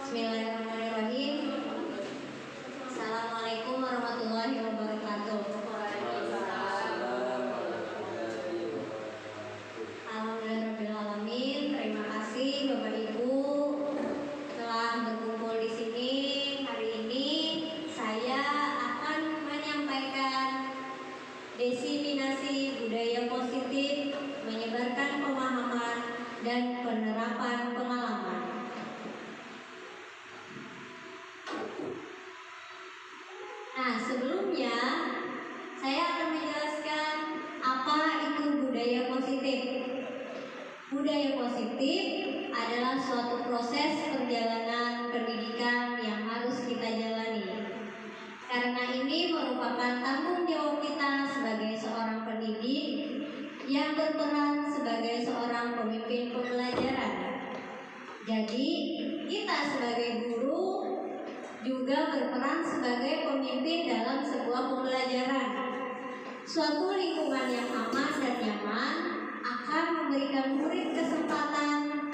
Bismillahirrahmanirrahim. Assalamualaikum warahmatullahi wabarakatuh. Alhamdulillahirrahmanirrahim. Terima kasih Bapak Ibu telah berkumpul di sini. Hari ini saya akan menyampaikan diseminasi budaya positif, menyebarkan pemahaman dan penerapan pengalaman. Nah, sebelumnya saya akan menjelaskan apa itu budaya positif. Budaya positif adalah suatu proses perjalanan pendidikan yang harus kita jalani. Karena ini merupakan tanggung jawab kita sebagai seorang pendidik yang berperan sebagai seorang pemimpin pembelajaran. Jadi, kita sebagai guru juga berperan sebagai pemimpin dalam sebuah pembelajaran. Suatu lingkungan yang aman dan nyaman akan memberikan murid kesempatan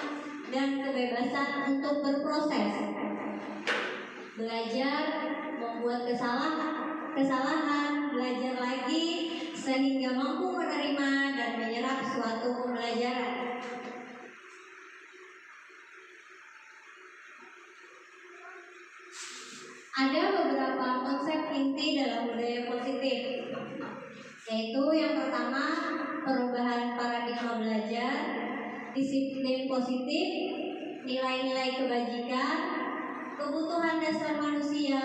dan kebebasan untuk berproses, belajar, membuat kesalahan, belajar lagi sehingga mampu menerima dan menyerap suatu pembelajaran. Ada beberapa konsep inti dalam budaya positif, yaitu yang pertama, perubahan paradigma belajar, disiplin positif, nilai-nilai kebajikan, kebutuhan dasar manusia,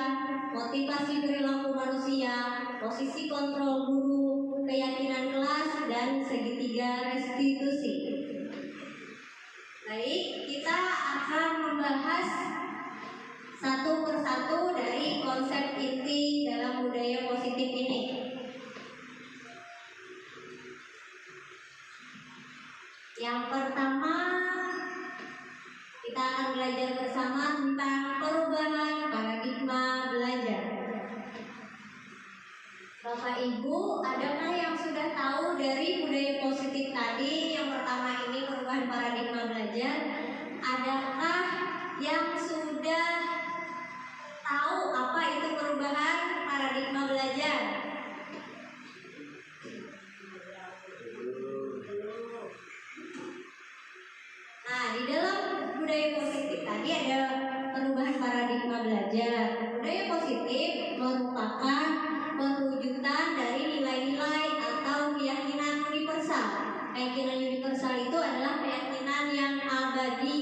motivasi perilaku manusia, posisi kontrol guru, keyakinan kelas, dan segitiga restitusi. Baik, kita akan membahas satu persatu dari konsep inti dalam budaya positif ini. Yang pertama, kita akan belajar bersama tentang perubahan paradigma belajar. Bapak Ibu, adakah yang sudah tahu dari budaya positif tadi? Yang pertama ini perubahan paradigma belajar. Adakah yang sudah tahu apa itu perubahan paradigma belajar? Nah, di dalam budaya positif tadi ada perubahan paradigma belajar. Budaya positif merupakan perwujudan dari nilai-nilai atau keyakinan universal. Keyakinan universal itu adalah keyakinan yang abadi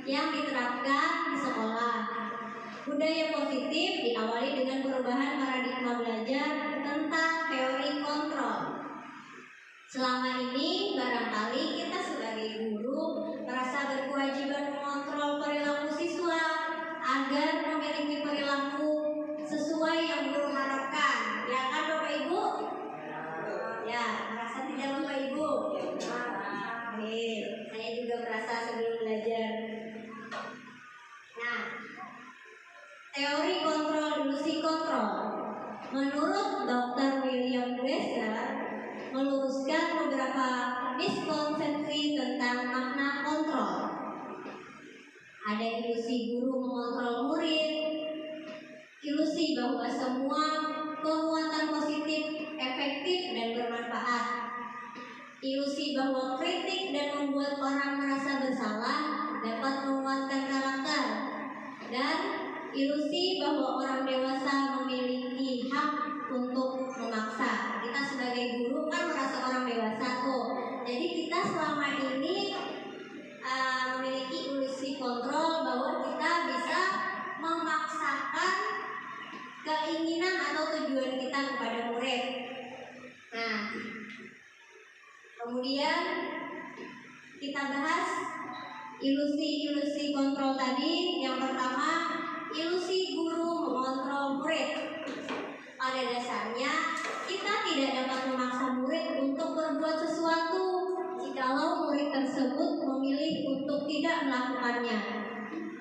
yang diterapkan di sekolah. Budaya positif diawali dengan perubahan paradigma belajar tentang teori kontrol. Selama ini barangkali kita sebagai guru merasa berkewajiban mengontrol perilaku siswa agar memiliki perilaku sesuai yang guru harapkan. Ya kan Bapak Ibu? Ya, merasa tidak Bapak Ibu? Saya juga merasa sebelum belajar. Nah, teori kontrol, ilusi kontrol. Menurut Dr. William Glasser, meluruskan beberapa miskonsepsi tentang makna kontrol. Ada ilusi guru mengontrol murid, ilusi bahwa semua penguatan positif efektif dan bermanfaat, ilusi bahwa kritik dan membuat orang merasa bersalah dapat menguatkan karakter, dan ilusi bahwa orang dewasa memiliki hak untuk memaksa. Kita sebagai guru kan merasa orang dewasa tuh. Jadi kita selama ini memiliki ilusi kontrol bahwa kita bisa memaksakan keinginan atau tujuan kita kepada murid. Nah, kemudian kita bahas ilusi-ilusi kontrol tadi. Yang pertama, ilusi guru mengontrol murid. Pada dasarnya kita tidak dapat memaksa murid untuk berbuat sesuatu jikalau murid tersebut memilih untuk tidak melakukannya.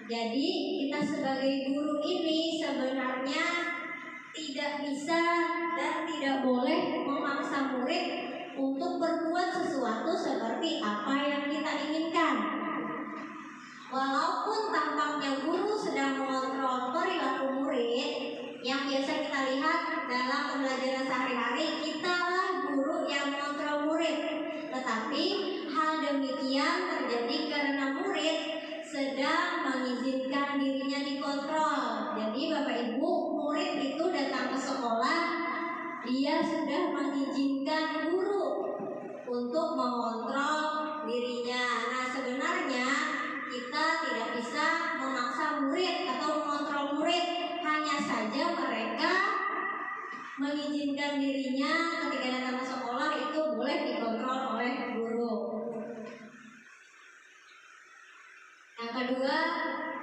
Jadi kita sebagai guru ini sebenarnya tidak bisa dan tidak boleh memaksa murid untuk berbuat sesuatu seperti apa yang kita inginkan. Walaupun tampaknya guru sedang tetapi hal demikian terjadi karena murid sedang mengizinkan dirinya dikontrol. Jadi Bapak Ibu, murid itu datang ke sekolah, dia sudah mengizinkan guru untuk mengontrol dirinya. Nah, sebenarnya kita tidak bisa memaksa murid atau mengontrol murid, hanya saja mereka mengizinkan dirinya ketika datang ke sekolah itu boleh dikontrol oleh guru. Yang kedua,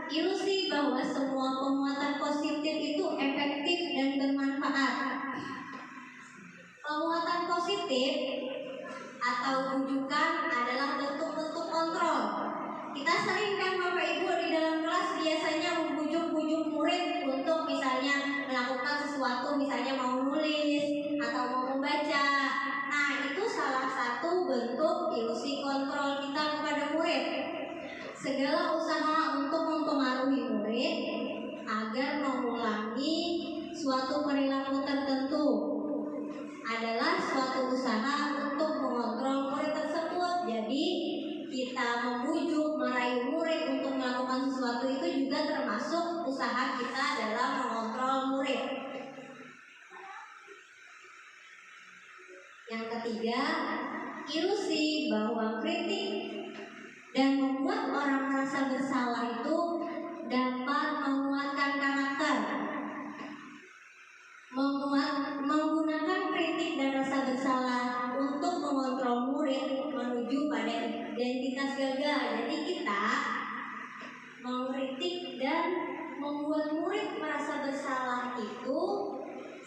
ilusi bahwa semua penguatan positif itu efektif dan bermanfaat. Penguatan positif atau rujukan adalah bentuk-bentuk kontrol. Kita sering kan Bapak Ibu di dalam kelas biasanya membujuk-bujuk murid untuk misalnya melakukan sesuatu, misalnya mau nulis atau mau membaca. Nah, itu salah satu bentuk ilusi kontrol kita kepada murid. Segala usaha untuk mempengaruhi murid agar mengulangi suatu perilaku tertentu adalah suatu usaha untuk mengontrol murid tersebut. Jadi kita membujuk, merayu murid untuk melakukan sesuatu itu juga termasuk usaha kita dalam mengontrol murid. Yang ketiga, ilusi bahwa kritik dan membuat orang merasa bersalah itu dapat menguatkan karakter. Menggunakan kritik dan rasa bersalah untuk mengontrol murid menuju pada identitas gagal. Jadi kita mengkritik dan membuat murid merasa bersalah itu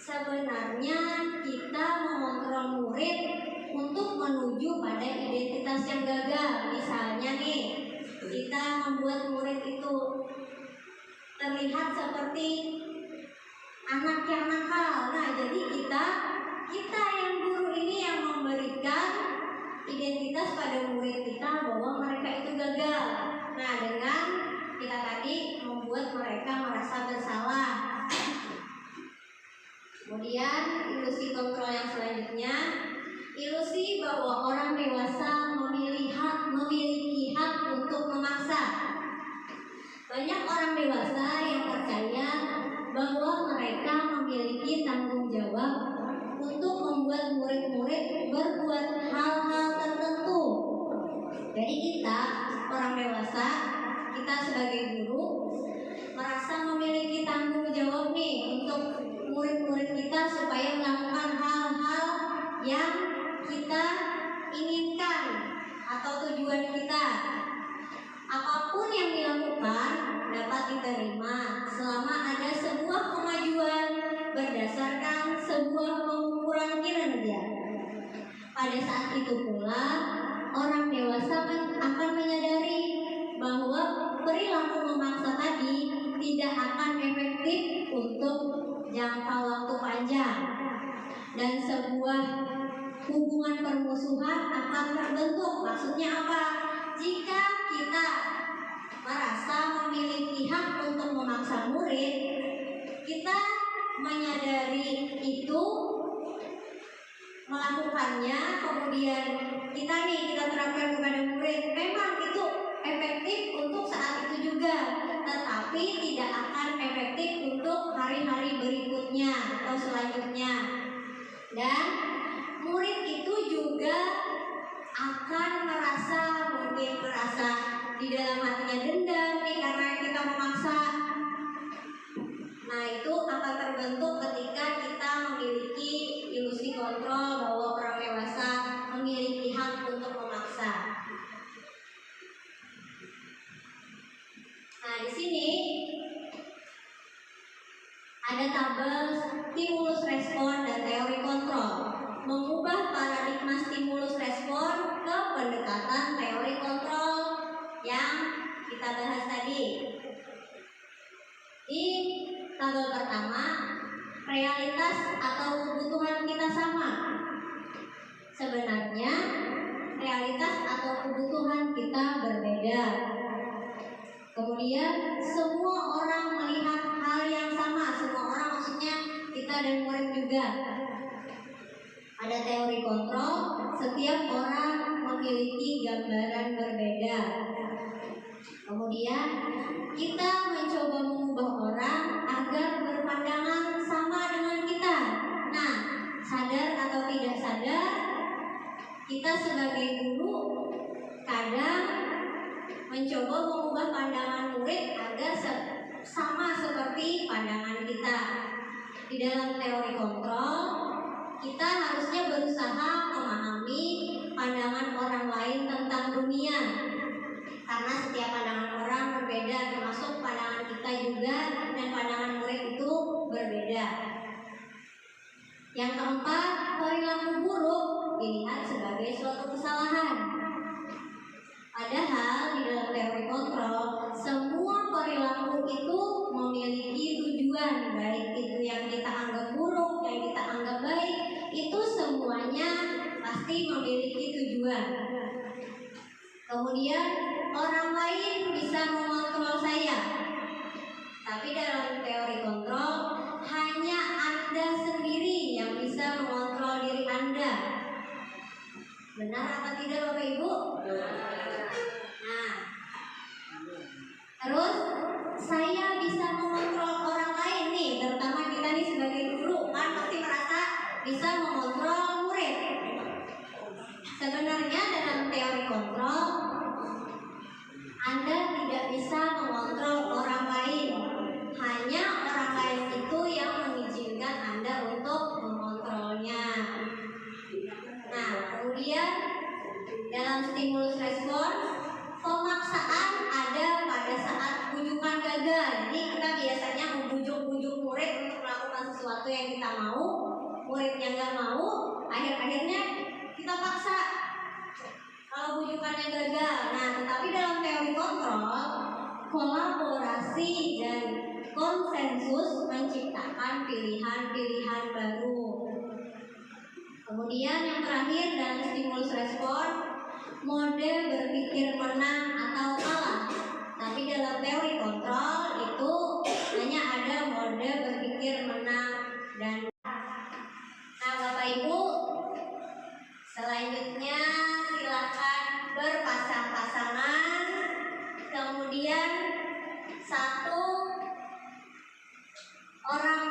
sebenarnya kita mengontrol murid untuk menuju pada identitas yang gagal. Misalnya nih, kita membuat murid itu terlihat seperti anak yang nakal. Nah, jadi kita yang guru ini yang memberikan identitas pada murid kita bahwa mereka itu gagal. Nah, dengan kita tadi membuat mereka merasa bersalah. Kemudian ilusi kontrol yang selanjutnya, ilusi bahwa orang dewasa memiliki hak untuk memaksa. Banyak orang dewasa yang percaya bahwa mereka memiliki tanggung jawab untuk membuat murid-murid berbuat hal-hal tertentu. Jadi kita, orang dewasa, kita sebagai guru merasa memiliki tanggung jawab nih untuk murid-murid kita supaya melakukan hal-hal yang kita inginkan atau tujuan kita. Apapun yang dilakukan dapat diterima selama ada sebuah kemajuan berdasarkan sebuah pengukuran kinerja. Pada saat itu pula orang dewasa akan menyadari bahwa perilaku memaksa tadi tidak akan efektif untuk jangka waktu panjang dan sebuah hubungan permusuhan akan terbentuk. Maksudnya apa? Jika kita merasa memiliki hak untuk memaksa murid, kita menyadari itu, melakukannya, kemudian kita terapkan kepada murid. Memang itu efektif untuk saat itu juga, tetapi tidak akan efektif untuk hari-hari berikutnya atau selanjutnya. Dan murid itu juga akan mungkin merasa di dalam hatinya dendam nih karena kita memaksa. Nah, itu akan terbentuk ketika kita memiliki ilusi kontrol bahwa orang dewasa memiliki hak untuk memaksa. Nah, di sini ada tabel stimulus respon dan teori kontrol. Mengubah paradigma stimulus respon ke pendekatan teori kontrol yang kita bahas tadi. Di tabel pertama, realitas atau kebutuhan kita sama. Sebenarnya realitas atau kebutuhan kita berbeda. Kemudian semua orang melihat hal yang sama. Semua orang maksudnya kita dan murid juga. Ada teori kontrol, setiap orang gambaran berbeda. Kemudian kita mencoba mengubah orang agar berpandangan sama dengan kita. Nah, sadar atau tidak sadar, kita sebagai guru kadang mencoba mengubah pandangan murid agar sama seperti pandangan kita. Di dalam teori kontrol, kita harusnya berusaha memahami pandangan orang lain tentang dunia, karena setiap pandangan orang berbeda, termasuk pandangan kita juga, dan pandangan murid itu berbeda. Yang keempat, perilaku buruk dilihat sebagai suatu kesalahan. Padahal di dalam teori kontrol, semua perilaku itu memiliki tujuan, baik itu yang kita anggap buruk, yang kita anggap baik, itu semuanya pasti memiliki tujuan. Kemudian orang lain bisa mengontrol saya, tapi dalam teori kontrol hanya Anda sendiri yang bisa mengontrol diri Anda. Benar apa tidak Bapak Ibu? Nah, terus saya bisa mengontrol orang lain nih, terutama kita nih sebagai guru kan pasti merasa bisa mengontrol murid. Sebenarnya dalam teori kontrol Anda tidak bisa mengontrol orang lain, hanya orang lain itu yang mengizinkan Anda untuk mengontrolnya. Nah, kemudian dalam stimulus respon, pemaksaan ada pada saat bujukan gagal. Jadi kita biasanya membujuk-bujuk murid untuk melakukan sesuatu yang kita mau, muridnya nggak mau, akhir-akhirnya kita paksa kalau bujukannya gagal. Nah, tetapi dalam teori kontrol, kolaborasi dan konsensus menciptakan pilihan-pilihan baru. Kemudian yang terakhir dalam stimulus respon, mode berpikir menang atau kalah. Tapi dalam teori kontrol itu hanya ada mode berpikir menang dan kalah. Nah, Bapak Ibu, selanjutnya silakan berpasang-pasangan. Kemudian satu orang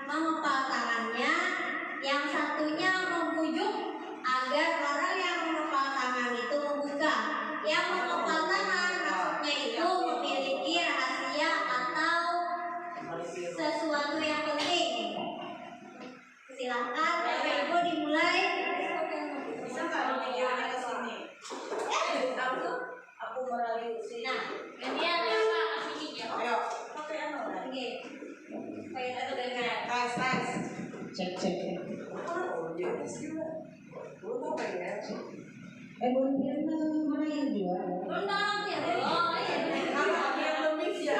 mengepal tangannya, yang satunya membujuk agar orang yang mengepal tangan itu membuka. Yang mengepal tangan maksudnya itu memiliki rahasia atau sesuatu yang penting. Silakan Bapak Ibu dimulai. Bisa nggak videonya ke sini? Aku melalui sini. Nah, gantian ya Pak, kasih ya. Ayo. Oke, anu. Oke. Supaya satu dengar. Tes. Cek. Oh, iya, juga. Lu mau apa ya? Bonbon mana yang jual? Undang ya. Oh, iya. Kalau aku yang belum bisa.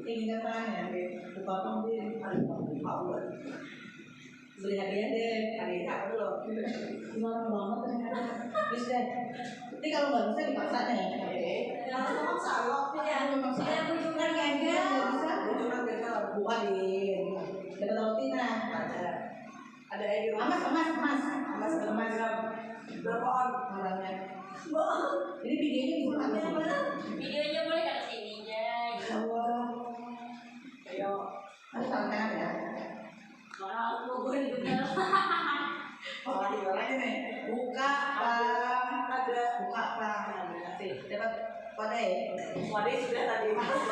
Tinggal tanya deh. Potong deh. Mau. Beli hadiah deh. Hadiah dulu. Gimana banget ternyata? Bisa deh. Nanti kalau nggak bisa dipaksa deh. Jangan memaksa lo. Ya, ada bujukan gagal. Nggak bisa. Bujukan gagal. Bukain. Dapat rotina. Ada yang di rumah. Emas. Berapa on? Orangnya. Ini videonya bisa nggak sih? Videonya boleh ke sininya. Allah. Ayo. Harus tangan ya. Aku bener. Lagi nih. Buka Pak. Ada. Buka Pak. Dapat pada ya. Wadah sudah tadi. Masuk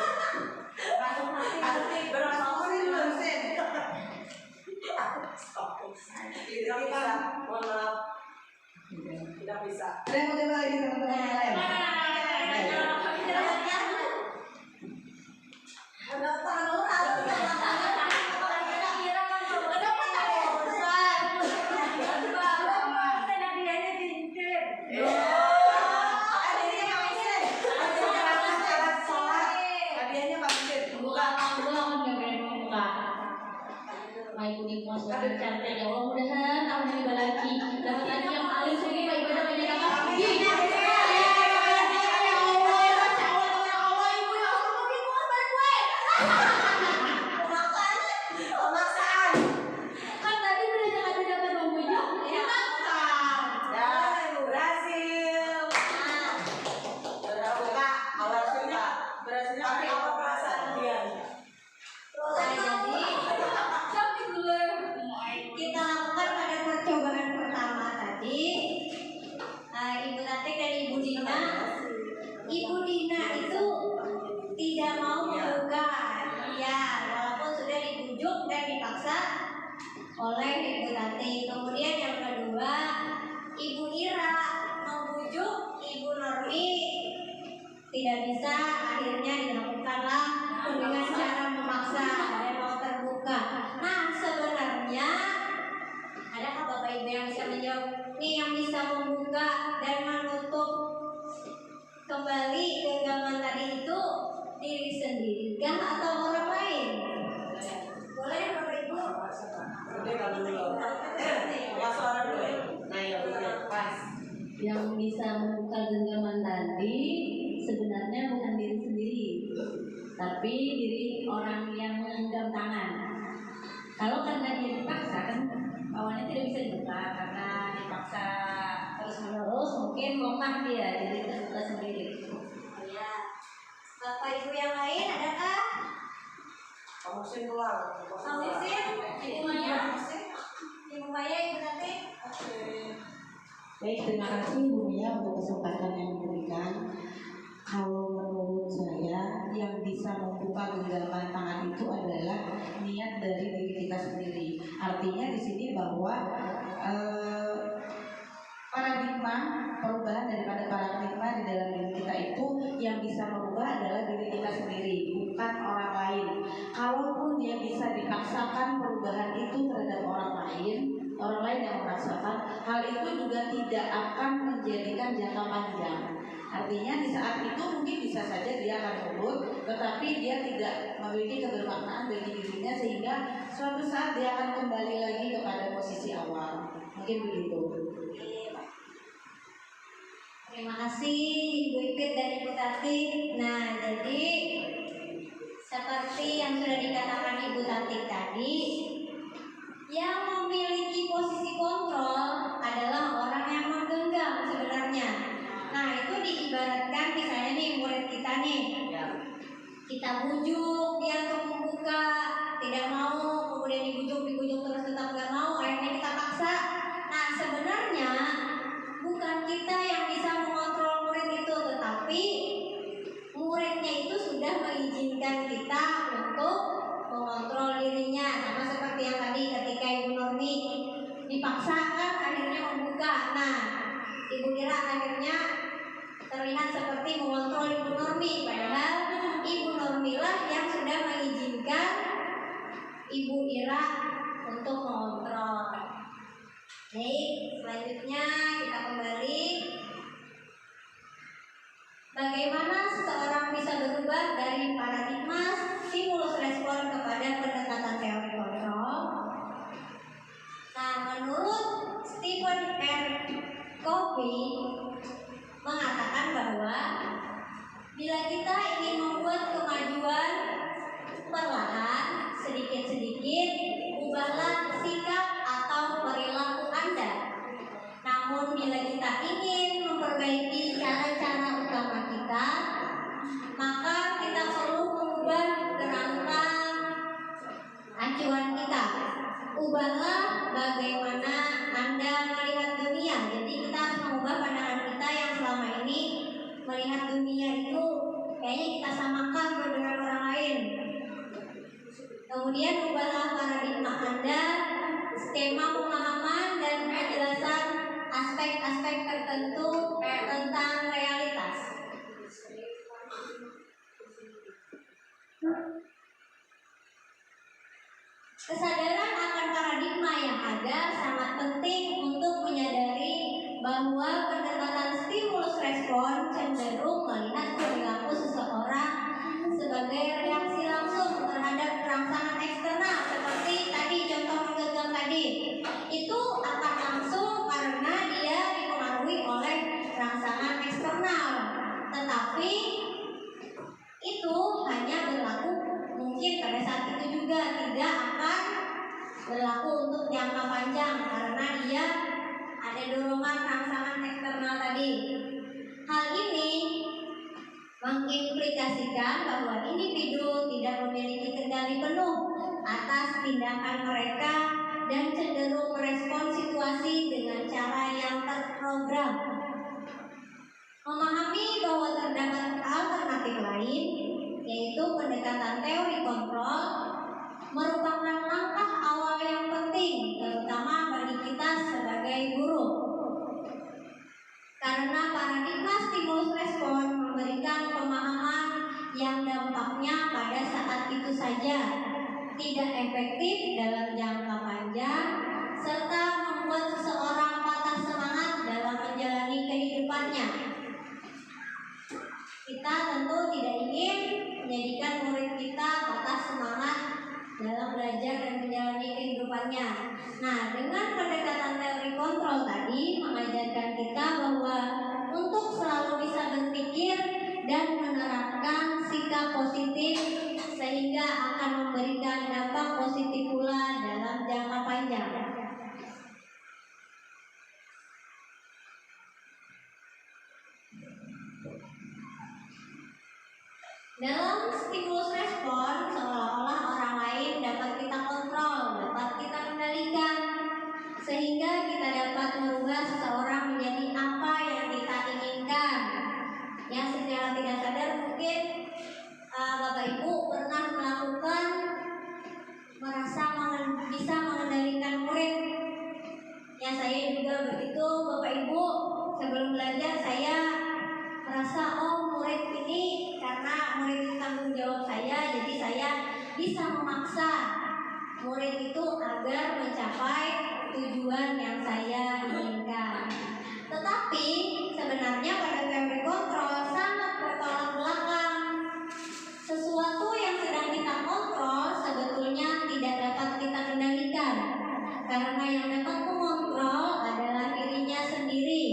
Asli berapa Masuk belum? sen. Tidak bisa. Mohon maaf. Tidak bisa. Ada yang mau coba lagi teman-teman yang lain? Ada tangan hadiahnya Pak Bidin. Buka abang nggak berani membuka. Baik unik mas cantik ya Allah, mudahan tahun ini lagi dapat lagi yang paling sulit ibadah banyak. Tidak bisa, akhirnya dilakukanlah dengan cara memaksa dan mau terbuka. Nah, sebenarnya adakah Bapak Ibu yang bisa menjawab? Nih yang bisa membuka dan menutup kembali genggaman tadi itu diri sendiri kah atau orang lain? Boleh Bapak Ibu? Oke, kalau dulu. Ya suara dulu. Nah, ya benar. Pas. Yang bisa membuka genggaman tadi sebenarnya bukan diri sendiri, tapi diri orang yang menggenggam tangan. Kalau karena dia dipaksa kan awalnya tidak bisa dibuka karena dipaksa terus menerus, mungkin lemah dia jadi terbuka sendiri. Ya. Bapak Ibu yang lain adakah? Kamu sih pulang. Kamu sih? Ibu Maya? Ibu Maya, Ibu Tati? Baik, terima kasih Bu Mia untuk kesempatan yang diberikan. Kalau menurut saya yang bisa membuka genggaman tangan itu adalah niat dari diri kita sendiri. Artinya di sini bahwa paradigma perubahan daripada paradigma di dalam diri kita itu yang bisa merubah adalah diri kita sendiri, bukan orang lain. Kalaupun dia bisa dipaksakan perubahan itu terhadap orang lain yang merasakan, hal itu juga tidak akan menjadikan jangka panjang. Artinya di saat itu mungkin bisa saja dia akan nurut, tetapi dia tidak memiliki kebermaknaan bagi dirinya sehingga suatu saat dia akan kembali lagi kepada posisi awal. Mungkin begitu. Terima kasih Ibu Ipit dan Ibu Tati. Nah, jadi seperti yang sudah dikatakan Ibu Tati tadi, yang memiliki posisi kontrol adalah orang yang menggenggam sebenarnya. Nah, itu diibaratkan misalnya nih murid kita nih, kita bujuk dia untuk membuka, tidak mau, kemudian dibujuk terus tetap nggak mau, akhirnya kita paksa. Nah, sebenarnya bukan kita yang bisa mengontrol murid itu, tetapi muridnya itu sudah mengizinkan kita untuk mengontrol dirinya. Sama seperti yang tadi ketika Ibu Nurmi dipaksakan akhirnya membuka. Nah, Ibu Ira akhirnya terlihat seperti mengontrol Ibu Nurmi, padahal Ibu Nurmi lah yang sudah mengizinkan Ibu Ira untuk mengontrol. Baik, selanjutnya kita kembali. Bagaimana seseorang bisa berubah dari paradigma stimulus respon kepada pendekatan teori kontrol? Nah, menurut Stephen R. Covey mengatakan bahwa bila kita ingin membuat kemajuan perlahan, sedikit-sedikit, ubahlah sikap atau perilaku Anda. Namun bila kita ingin memperbaiki cara-cara utama kita, maka kita perlu mengubah kerangka acuan kita. Ubahlah bagaimana Anda melihat dunia. Jadi kita harus mengubah pandangan kita yang selama ini melihat dunia itu kayaknya kita samakan dengan orang lain. Kemudian ubahlah paradigma Anda, skema pemahaman dan penjelasan aspek-aspek tertentu tentang realitas. Kesadaran akan paradigma yang ada sangat penting untuk menyadari bahwa pendekatan stimulus respon cenderung melihat perilaku seseorang sebagai reaksi langsung terhadap rangsangan eksternal, seperti tadi contoh menggenggam tadi. Itu akan langsung karena dia dipengaruhi oleh rangsangan eksternal, tetapi itu hanya berlaku mungkin pada saat itu juga, tidak akan berlaku untuk jangka panjang karena dia ada dorongan rangsangan eksternal tadi. Hal ini mengimplikasikan bahwa individu tidak memiliki kendali penuh atas tindakan mereka dan cenderung merespon situasi dengan cara yang terprogram. Memahami bahwa terdapat alternatif lain, yaitu pendekatan teori kontrol, merupakan langkah awal yang penting, terutama bagi kita sebagai guru. Karena para paradigma stimulus respon memberikan pemahaman yang dampaknya pada saat itu saja, tidak efektif dalam jangka panjang, serta membuat seseorang patah semangat dalam menjalani kehidupannya. Kita tentu tidak ingin menjadikan murid kita patah semangat dalam belajar dan menjalani kehidupannya. Nah, dengan pendekatan teori kontrol tadi mengajarkan kita bahwa untuk selalu bisa berpikir dan menerapkan sikap positif sehingga akan memberikan dampak positif pula dalam jangka panjang. Dalam stimulus respon, seolah-olah orang lain dapat kita kontrol, dapat kita kendalikan, sehingga kita dapat merubah seseorang menjadi apa yang kita inginkan. Yang secara tidak sadar mungkin Bapak Ibu pernah melakukan merasa bisa mengendalikan murid. Ya, saya juga begitu, Bapak Ibu. Sebelum belajar saya merasa murid ini karena murid itu tanggung jawab saya, jadi saya bisa memaksa murid itu agar mencapai tujuan yang saya inginkan. Tetapi sebenarnya pada teori kontrol sangat bertolak belakang. Sesuatu yang sedang kita kontrol sebetulnya tidak dapat kita kendalikan, karena yang dapat mengontrol adalah dirinya sendiri.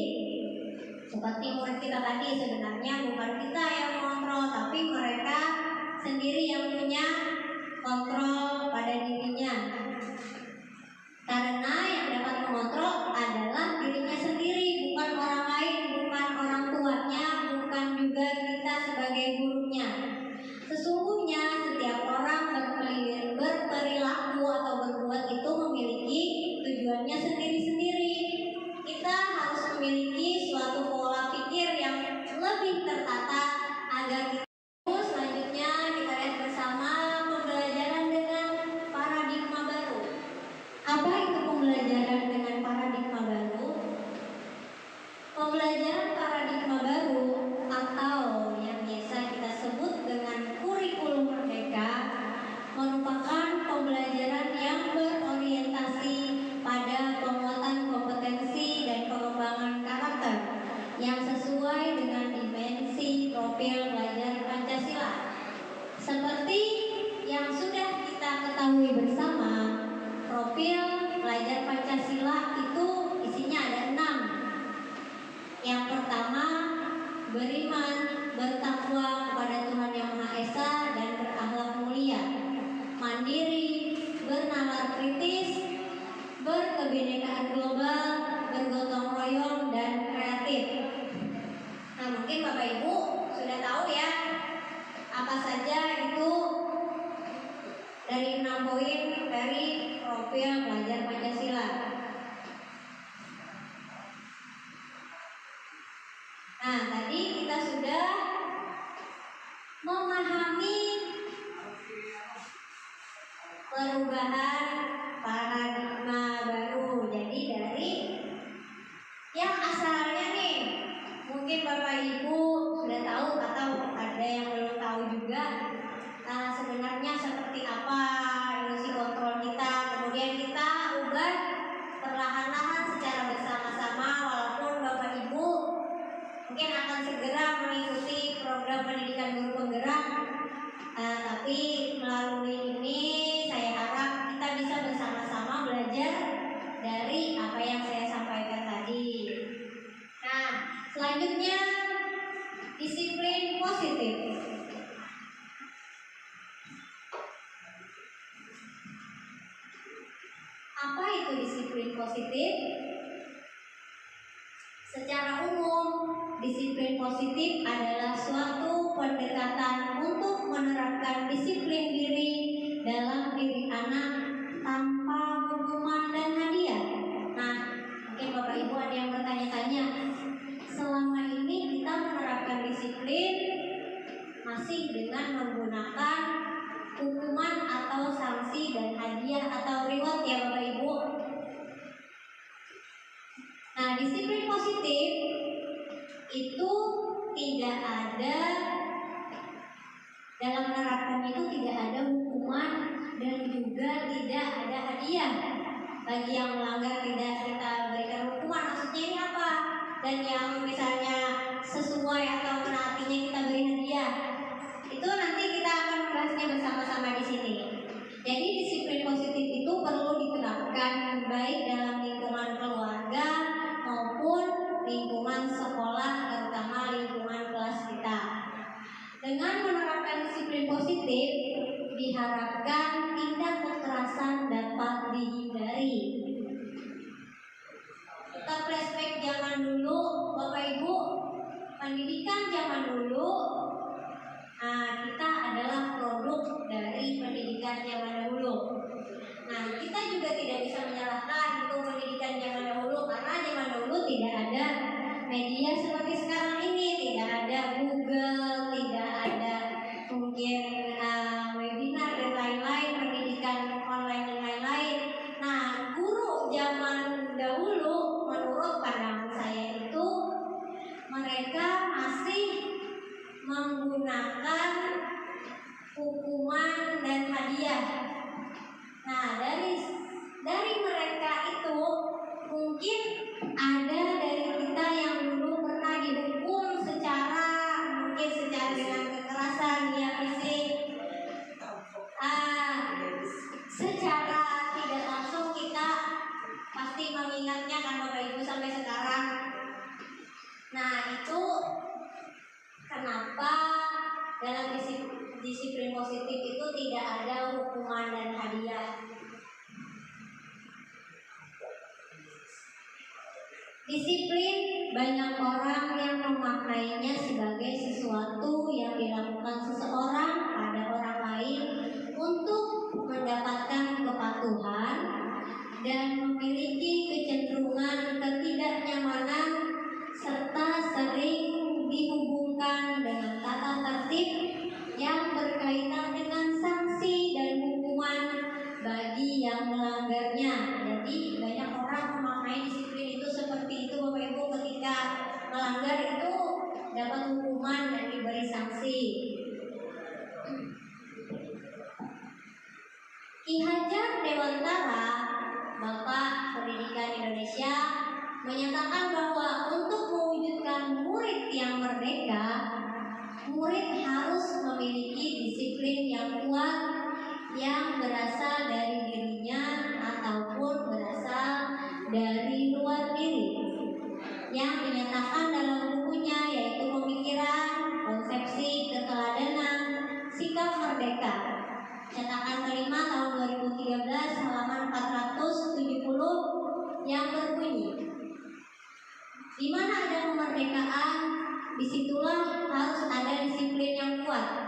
Seperti murid kita tadi, sebenarnya bukan kita yang mengontrol, tapi mereka sendiri yang punya kontrol pada dirinya. Karena yang dapat mengontrol adalah dirinya sendiri, bukan orang lain, bukan orang tuanya, bukan juga kita sebagai gurunya. Sesungguhnya setiap orang berperilaku atau berbuat itu memiliki tujuannya sendiri-sendiri. Kita harus memiliki suatu pola pikir yang lebih tertata agar kita selanjutnya kita lihat bersama pembelajaran dengan paradigma baru. Apa itu pembelajaran dengan paradigma baru? Pembelajaran paradigma baru atau yang biasa kita sebut dengan kurikulum merdeka merupakan pembelajaran yang berorientasi pada penguatan kompetensi dan pengembangan karakter yang sesuai dengan dimensi profil belajar Pancasila. Seperti yang sudah kita ketahui bersama, profil belajar Pancasila itu isinya ada 6. Yang pertama, beriman, bertakwa kepada Tuhan Yang Maha Esa dan berakhlak mulia, mandiri, bernalar kritis, berkebinekaan global, bergotong royong, dan kreatif. Nah, mungkin Bapak Ibu sudah tahu ya apa saja itu dari 6 poin dari profil belajar Pancasila. Nah, tadi kita sudah memahami perubahan paradigma baru. Jadi dari yang asalnya nih, mungkin Bapak Ibu sudah tahu atau ada yang belum tahu juga. Nah, sebenarnya seperti apa ilusi kontrol kita. Kemudian kita ubah perlahan-lahan secara bersama-sama, walaupun Bapak Ibu mungkin akan segera mengikuti program pendidikan guru penggerak. Tapi melalui ini saya harap kita bisa bersama-sama belajar dari apa yang saya sampaikan tadi. Nah, selanjutnya disiplin positif. Apa itu disiplin positif? Secara umum, disiplin positif adalah suatu pendekatan untuk menerapkan disiplin diri dalam diri anak tanpa hukuman dan hadiah. Nah, mungkin Bapak Ibu ada yang bertanya-tanya, selama ini kita menerapkan disiplin masih dengan menggunakan hukuman atau sanksi dan hadiah atau reward ya Bapak Ibu? Nah, disiplin positif itu tidak ada, dalam menerapkan itu tidak ada hukuman dan juga tidak ada hadiah. Bagi yang melanggar tidak kita berikan hukuman. Maksudnya ini apa? Dan yang misalnya sesuai atau menaatinya kita beri hadiah. Itu nanti kita akan membahasnya bersama-sama di sini. Jadi disiplin positif itu perlu diterapkan baik dalam lingkungan keluarga maupun lingkungan sekolah, terutama lingkungan kelas kita. Dengan menerapkan disiplin positif, diharapkan tindak kekerasan dapat dihindari. Kita flashback zaman dulu, Bapak Ibu, pendidikan zaman dulu, kita adalah produk dari pendidikan zaman dahulu. Nah, kita juga tidak bisa menyalahkan itu pendidikan zaman dahulu, karena zaman dahulu tidak ada media seperti sekarang ini, tidak ada Google, tidak ada mungkin webinar dan lain-lain, pendidikan online dan lain-lain. Nah, guru zaman dahulu menurut pandangan saya itu mereka masih menggunakan hukuman dan hadiah. Nah, dari mereka itu mungkin ada dari kita yang dulu pernah dihukum secara dengan kekerasan ya fisik. Secara tidak langsung kita pasti mengingatnya kan Bapak Ibu sampai sekarang. Nah, itu kenapa dalam disiplin positif itu tidak ada hukuman dan hadiah. Disiplin banyak orang yang memaknainya sebagai sesuatu yang dilakukan seseorang pada orang lain untuk mendapatkan kepatuhan dan memiliki kecenderungan ketidaknyamanan, serta sering dihubungkan dengan tata tertib yang berkaitan dengan sanksi dan hukuman bagi yang melanggarnya. Jadi banyak orang memaknai disiplin itu seperti itu Bapak Ibu, ketika melanggar itu dapat hukuman dan diberi sanksi. Ki Hajar Dewantara, Bapak Pendidikan Indonesia, menyatakan bahwa untuk mewujudkan murid yang merdeka, murid harus memiliki disiplin yang kuat yang berasal dari dirinya ataupun berasal dari luar diri, yang dinyatakan dalam bukunya yaitu Pemikiran, Konsepsi Keteladanan, Sikap Merdeka, cetakan kelima tahun 2013 halaman 470, yang berbunyi, di mana ada kemerdekaan, disitulah harus ada disiplin yang kuat.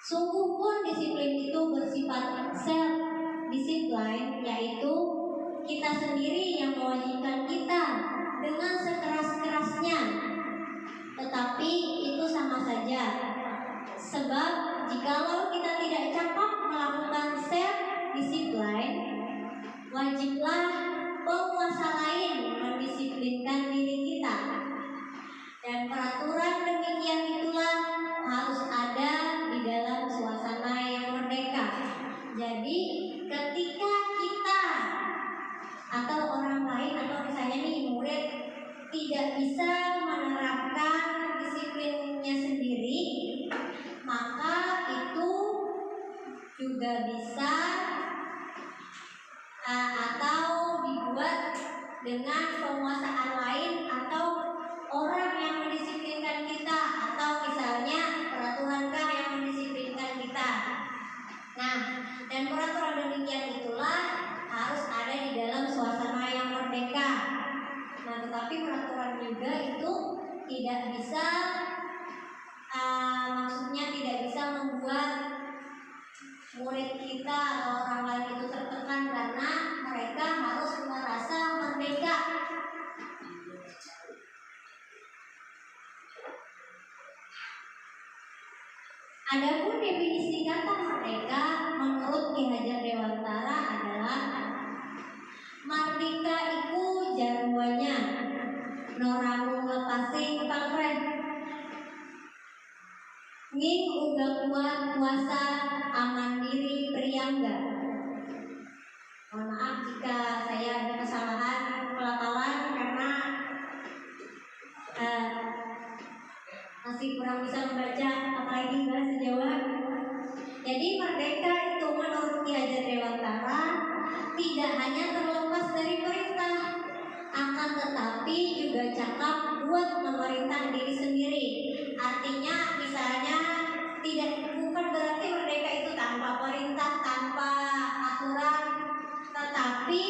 Sungguh pun disiplin itu bersifat self-discipline, yaitu kita sendiri yang mewajibkan kita dengan sekeras-kerasnya. Tetapi itu sama saja, sebab jikalau kita tidak cakap melakukan self-discipline, wajiblah penguasa lain mendisiplinkan diri kita. Dan peraturan demikian itulah harus ada di dalam suasana yang merdeka. Jadi ketika kita atau orang lain atau misalnya nih murid tidak bisa menerapkan disiplinnya sendiri, maka itu juga bisa atau dibuat dengan penguasaan lain atau orang yang mendisiplinkan kita, atau misalnya peraturan yang mendisiplinkan kita. Nah, dan peraturan demikian itulah harus ada di dalam suasana yang merdeka. Nah, tetapi peraturan juga itu tidak bisa, maksudnya tidak bisa membuat murid kita atau orang lain itu tertekan, karena mereka harus merasa merdeka. Adapun definisi kata merdeka menurut Ki Hajar Dewantara adalah mardika iku jarwanya noramu kasih kepalren. Nging uga kuat kuasa aman diri priangga. Mohon maaf jika saya ada kesalahan pelafalan karena masih kurang bisa membaca apalagi bahasa Jawa. Jadi merdeka itu menurut Ki Hajar Dewantara tidak hanya terlepas dari perintah, akan tetapi juga cakap buat memerintah diri sendiri. Artinya misalnya bukan berarti merdeka itu tanpa perintah, tanpa aturan, tetapi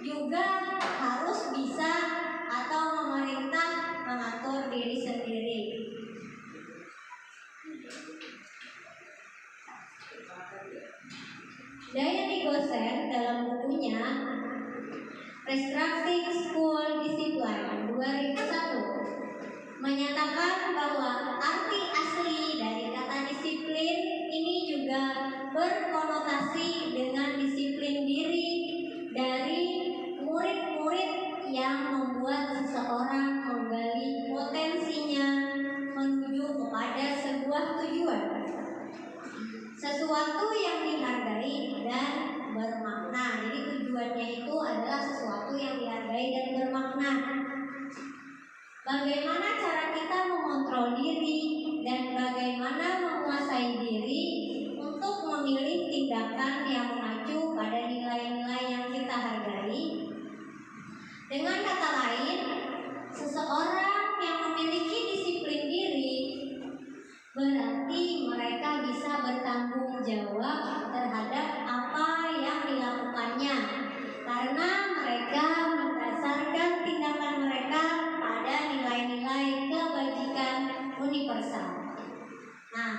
juga harus bisa atau memerintah mengatur diri sendiri. Diane Gosen dalam bukunya Restructuring School Discipline 2001 menyatakan bahwa arti asli dari kata disiplin ini juga berkonotasi dengan disiplin diri dari murid-murid yang membuat seseorang menggali potensinya menuju kepada sebuah tujuan, sesuatu yang dihargai dan bermakna. Jadi tujuannya itu adalah sesuatu yang dihargai dan bermakna. Bagaimana cara kita mengontrol diri dan bagaimana menguasai diri untuk memilih tindakan yang mengacu pada nilai-nilai yang kita hargai. Dengan kata lain, seseorang yang memiliki disiplin diri berarti mereka bisa bertanggung jawab terhadap apa yang dilakukannya, karena mereka mendasarkan tindakan mereka pada nilai-nilai kebajikan universal. Nah,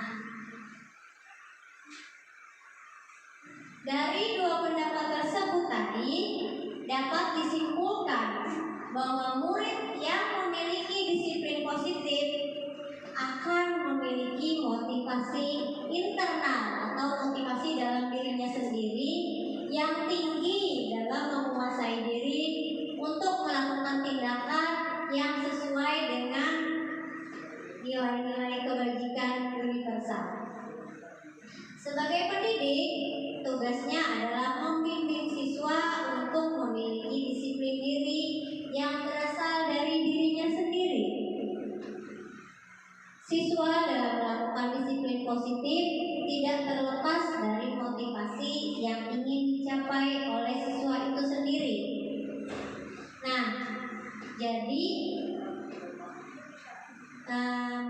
dari dua pendapat tersebut tadi dapat disimpulkan bahwa murid yang memiliki disiplin positif akan memiliki motivasi internal atau motivasi dalam dirinya sendiri yang tinggi dalam menguasai diri untuk melakukan tindakan yang sesuai dengan nilai-nilai kebajikan universal. Sebagai pendidik, tugasnya adalah membimbing siswa untuk memiliki disiplin diri yang berasal dari dirinya sendiri. Siswa dalam melakukan disiplin positif tidak terlepas dari motivasi yang ingin dicapai oleh siswa itu sendiri. Nah, jadi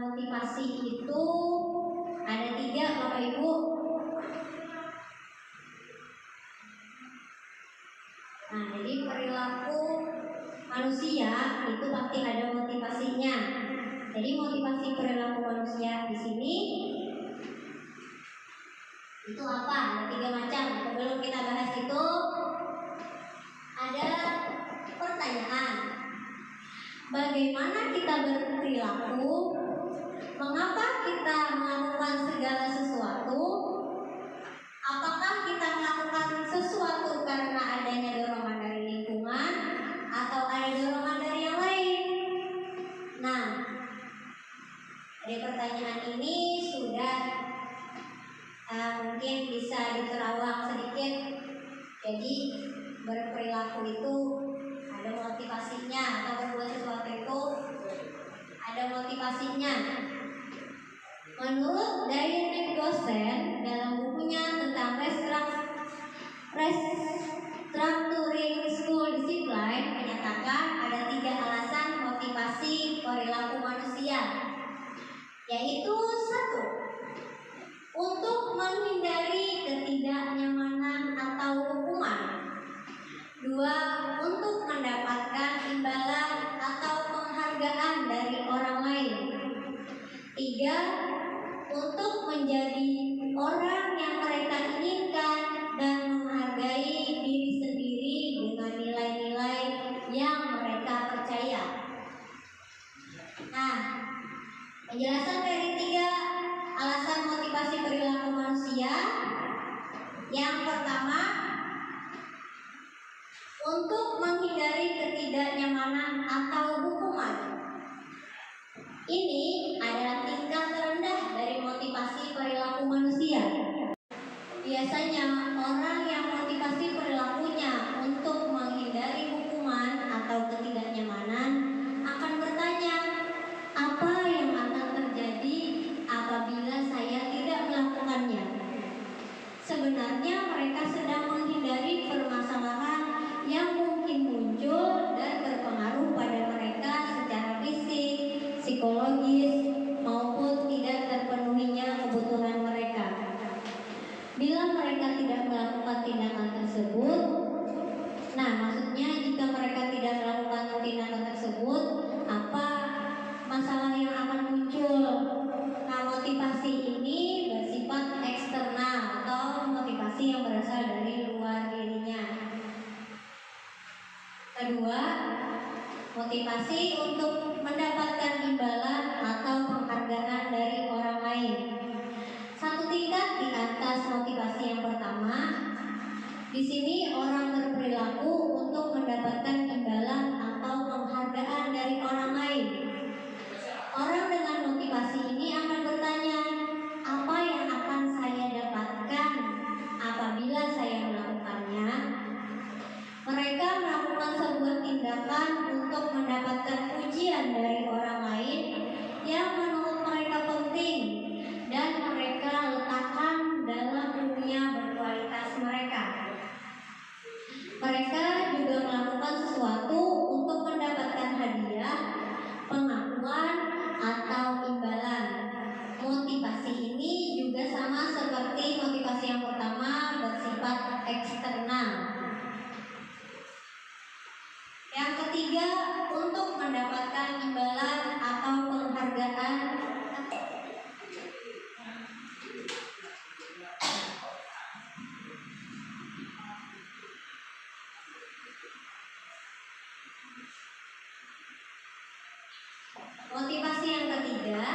motivasi itu ada 3, Bapak Ibu. Nah, jadi perilaku manusia itu pasti ada motivasinya. Jadi motivasi perilaku manusia di sini itu apa? Ada 3 macam. Sebelum kita bahas itu ada pertanyaan. Bagaimana kita berperilaku? Mengapa kita melakukan segala sesuatu? Apakah kita melakukan sesuatu karena adanya dorongan dari lingkungan atau ada dorongan dari yang lain? Nah, dari pertanyaan ini sudah mungkin bisa diterawang sedikit. Jadi berperilaku itu ada motivasinya, atau berbuat sesuatu itu ada motivasinya. Menurut Diane Gosen dalam bukunya tentang Restructuring School Discipline menyatakan ada 3 alasan motivasi perilaku manusia, yaitu 1. Untuk menghindari ketidaknyamanan atau hukuman. 2. Untuk mendapatkan imbalan atau penghargaan dari orang lain. 3. Untuk menjadi orang yang mereka inginkan dan menghargai diri sendiri dengan nilai-nilai yang mereka percaya. Nah, penjelasan dari 3 alasan motivasi perilaku manusia. Yang pertama, untuk menghindari ketidaknyamanan atau hukuman. motivasi untuk mendapatkan imbalan atau penghargaan dari orang lain. Satu tingkat di atas motivasi yang pertama, di sini orang berperilaku untuk mendapatkan imbalan atau penghargaan dari orang lain. Orang dengan motivasi ini akan bertanya, apa yang akan saya dapatkan apabila saya melakukannya? Mereka melakukan sebuah tindakan untuk mendapatkan pujian dari orang lain yang menurut mereka penting dan mereka letakkan dalam dunia berkualitas mereka. Mereka juga melakukan sesuatu untuk mendapatkan hadiah, pengakuan, atau imbalan. Motivasi ini juga sama seperti motivasi yang pertama, bersifat eksternal. Yang ketiga, untuk mendapatkan imbalan atau penghargaan. Motivasi yang ketiga,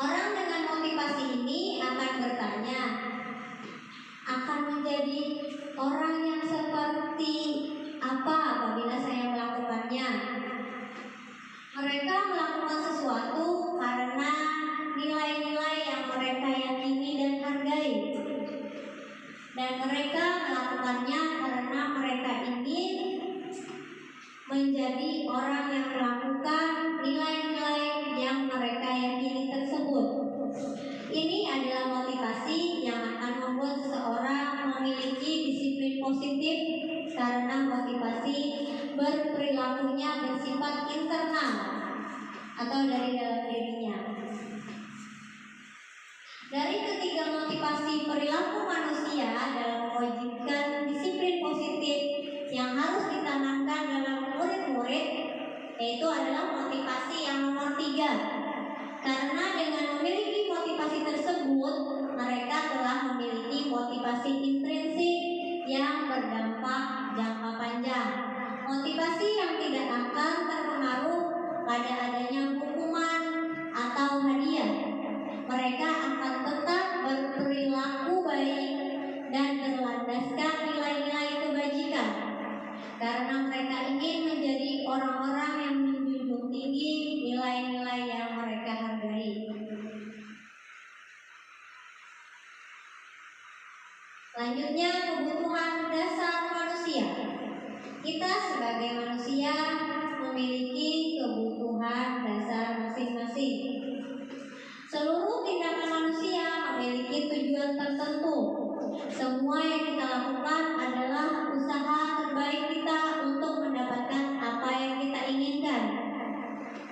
orang dengan motivasi ini akan bertanya, akan menjadi orang yang seperti apa apabila saya melakukannya? Mereka melakukan sesuatu karena nilai-nilai yang mereka yakini dan hargai, dan mereka melakukannya karena mereka ingin menjadi orang yang melakukan nilai-nilai yang mereka yakini tersebut. Ini adalah motivasi yang akan membuat seseorang memiliki disiplin positif karena motivasi berperilakunya bersifat internal atau dari dalam dirinya. Dari ketiga motivasi perilaku manusia dalam mewujudkan disiplin positif yang harus ditanamkan dalam murid-murid, yaitu adalah motivasi yang nomor 3. Karena dengan memiliki motivasi tersebut, mereka telah memiliki motivasi intrinsik yang berdampak jangka panjang. Motivasi yang tidak akan terpengaruh pada adanya hukuman atau hadiah. Mereka akan tetap berperilaku baik dan berlandaskan nilai-nilai kebajikan, karena mereka ingin menjadi orang-orang yang menjunjung tinggi nilai-nilai yang mereka hargai. Selanjutnya, kebutuhan dasar manusia. Kita sebagai manusia memiliki kebutuhan dasar masing-masing. Seluruh tindakan manusia memiliki tujuan tertentu. Semua yang kita lakukan adalah usaha terbaik kita untuk mendapatkan apa yang kita inginkan.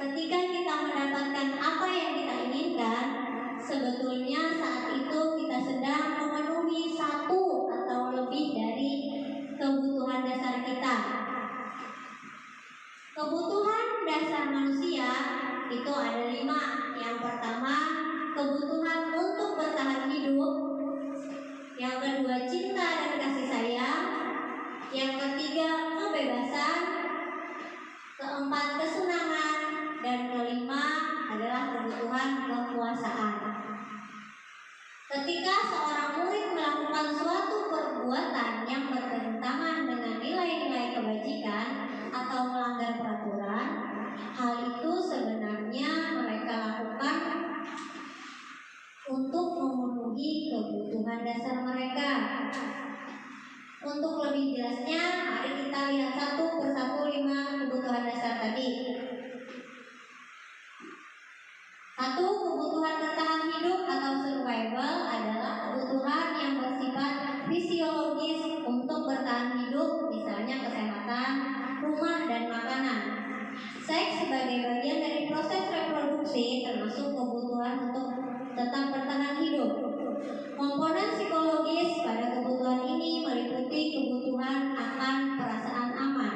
Ketika kita mendapatkan apa yang kita inginkan, sebetulnya saat itu kita sedang memenuhi satu atau lebih dari kebutuhan dasar kita. Kebutuhan dasar manusia itu ada 5. Yang pertama, kebutuhan untuk bertahan hidup. Yang kedua, cinta dan kasih sayang. Yang ketiga, kebebasan. Keempat, kesenangan. Dan kelima adalah kebutuhan kekuasaan. Ketika seorang murid melakukan suatu perbuatan yang bertentangan dengan nilai-nilai kebajikan atau melanggar peraturan, hal itu sebenarnya mereka lakukan untuk memenuhi kebutuhan dasar mereka. Untuk lebih jelasnya, mari kita lihat satu persatu 5 kebutuhan dasar tadi. 1. Kebutuhan bertahan hidup atau survival adalah kebutuhan yang bersifat fisiologis untuk bertahan hidup, misalnya kesehatan, rumah, dan makanan. Seks sebagai bagian dari proses reproduksi termasuk kebutuhan untuk tetap bertahan hidup. Komponen psikologis pada kebutuhan ini meliputi kebutuhan akan perasaan aman.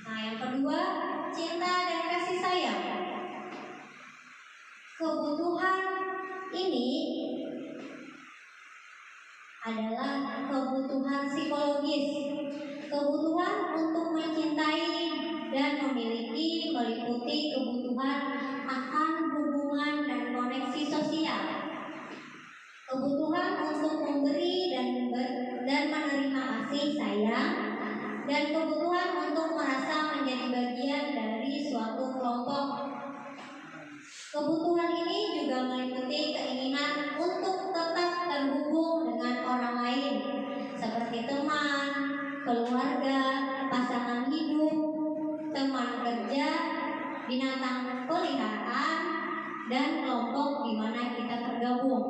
Nah, yang kedua, cinta dan kasih sayang. Kebutuhan ini adalah kebutuhan psikologis keluarga, pasangan hidup, teman kerja, binatang peliharaan, dan kelompok di mana kita tergabung.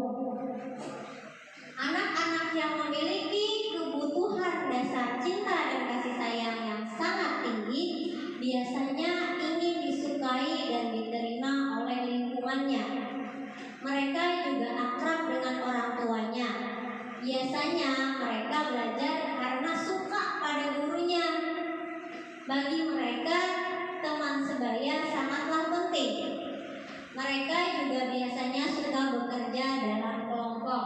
Anak-anak yang memiliki kebutuhan dasar cinta dan kasih sayang yang sangat tinggi biasanya ingin disukai dan diterima oleh lingkungannya. Mereka juga akrab dengan orang tuanya. Biasanya mereka belajar karena suka pada gurunya. Bagi mereka, teman sebaya sangatlah penting. Mereka juga biasanya suka bekerja dalam kelompok.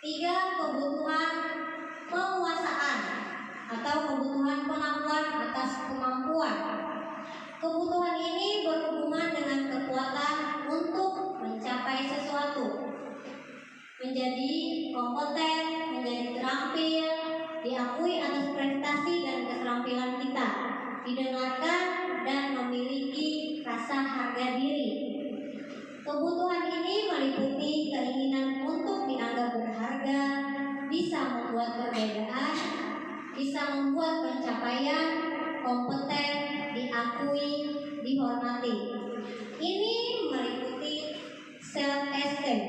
3. Kebutuhan penguasaan atau kebutuhan pengakuan atas kemampuan. Kebutuhan ini berhubungan dengan kekuatan untuk mencapai sesuatu, menjadi kompeten, menjadi terampil, diakui atas prestasi dan keterampilan kita, didengarkan dan memiliki rasa harga diri. Kebutuhan ini meliputi keinginan untuk dianggap berharga, bisa membuat perbedaan, bisa membuat pencapaian, kompeten, diakui, dihormati. Ini meliputi self-esteem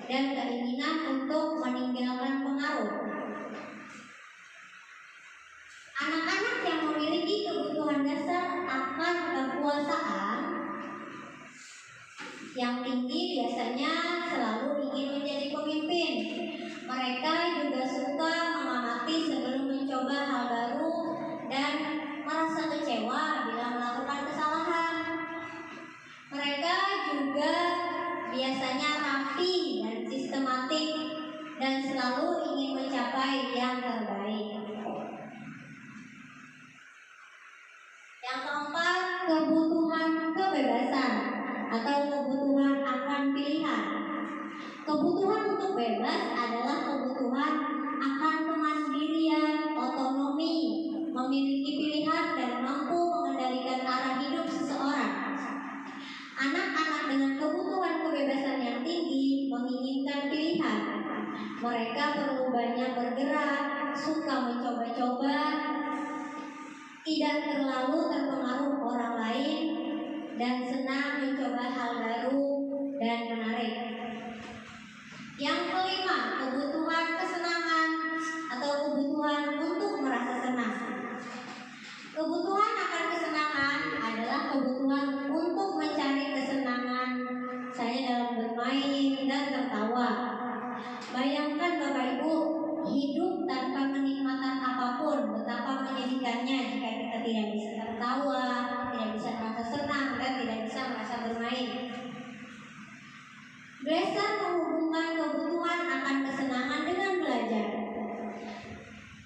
dan keinginan untuk meninggalkan pengaruh. Anak-anak yang memiliki kebutuhan dasar akan kekuasaan yang tinggi biasanya selalu ingin menjadi pemimpin. Mereka juga suka mengamati sebelum mencoba hal baru dan merasa kecewa bila melakukan kesalahan. Mereka juga biasanya rapi dan sistematik dan selalu ingin mencapai yang terbaik. Yang keempat, kebutuhan kebebasan atau kebutuhan akan pilihan. Kebutuhan untuk bebas adalah kebutuhan akan kemandirian, otonomi, memiliki pilihan dan mampu mengendalikan arah hidup seseorang. Anak-anak dengan kebutuhan kebebasan yang tinggi menginginkan pilihan. Mereka perlu banyak bergerak, suka mencoba-coba, tidak terlalu terpengaruh orang lain, dan senang mencoba hal baru dan menarik. Yang kelima, kebutuhan kesenangan atau kebutuhan untuk merasa senang. Kebutuhan akan kesenangan adalah kebutuhan untuk mencari kesenangan saya dalam bermain dan tertawa. Bayangkan Bapak Ibu, hidup tanpa kenikmatan apapun, betapa menyedihkannya jika kita tidak bisa tertawa, tidak bisa merasa senang, dan tidak bisa merasa bermain. Glaser menghubungkan kebutuhan akan kesenangan dengan belajar.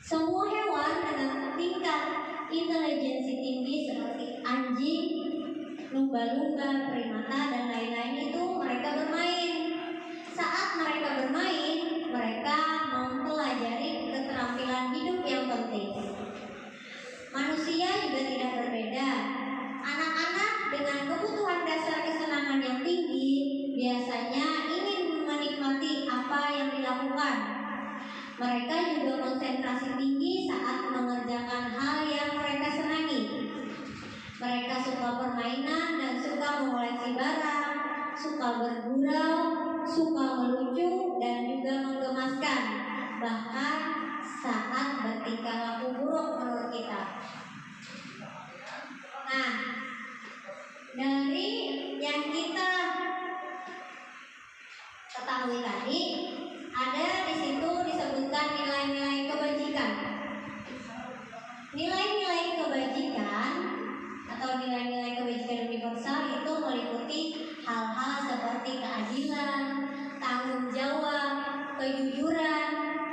Semua hewan dengan tingkat intelijensi tinggi seperti anjing, lumba-lumba, primata, dan lain-lain itu mereka bermain. Saat mereka bermain, mereka mempelajari keterampilan hidup yang penting. Manusia juga tidak berbeda. Anak-anak dengan kebutuhan dasar kesenangan yang tinggi biasanya ingin menikmati apa yang dilakukan. Mereka juga konsentrasi tinggi saat mengerjakan hal yang mereka senangi. Mereka suka permainan dan suka mengoleksi barang, suka bergurau, suka melucu, dan juga menggemaskan, bahkan saat bertingkah laku buruk menurut kita. Nah, dari yang kita ketahui tadi, ada di situ disebutkan nilai-nilai kebajikan. Nilai-nilai kebajikan atau nilai-nilai kebajikan universal itu meliputi hal-hal seperti keadilan, tanggung jawab, kejujuran,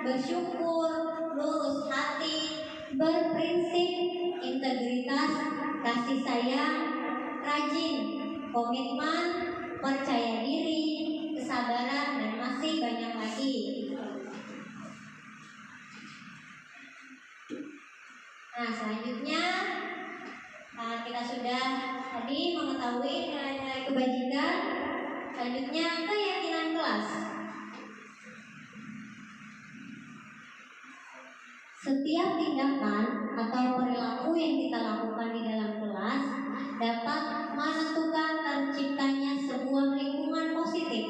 bersyukur, lurus hati, berprinsip, integritas, kasih sayang, rajin, komitmen, percaya diri, kesabaran, dan masih banyak lagi. Nah, selanjutnya kita sudah tadi mengetahui nilai-nilai kebajikan. Selanjutnya keyakinan kelas. Setiap tindakan atau perilaku yang kita lakukan di dalam kelas dapat menentukan terciptanya sebuah lingkungan positif.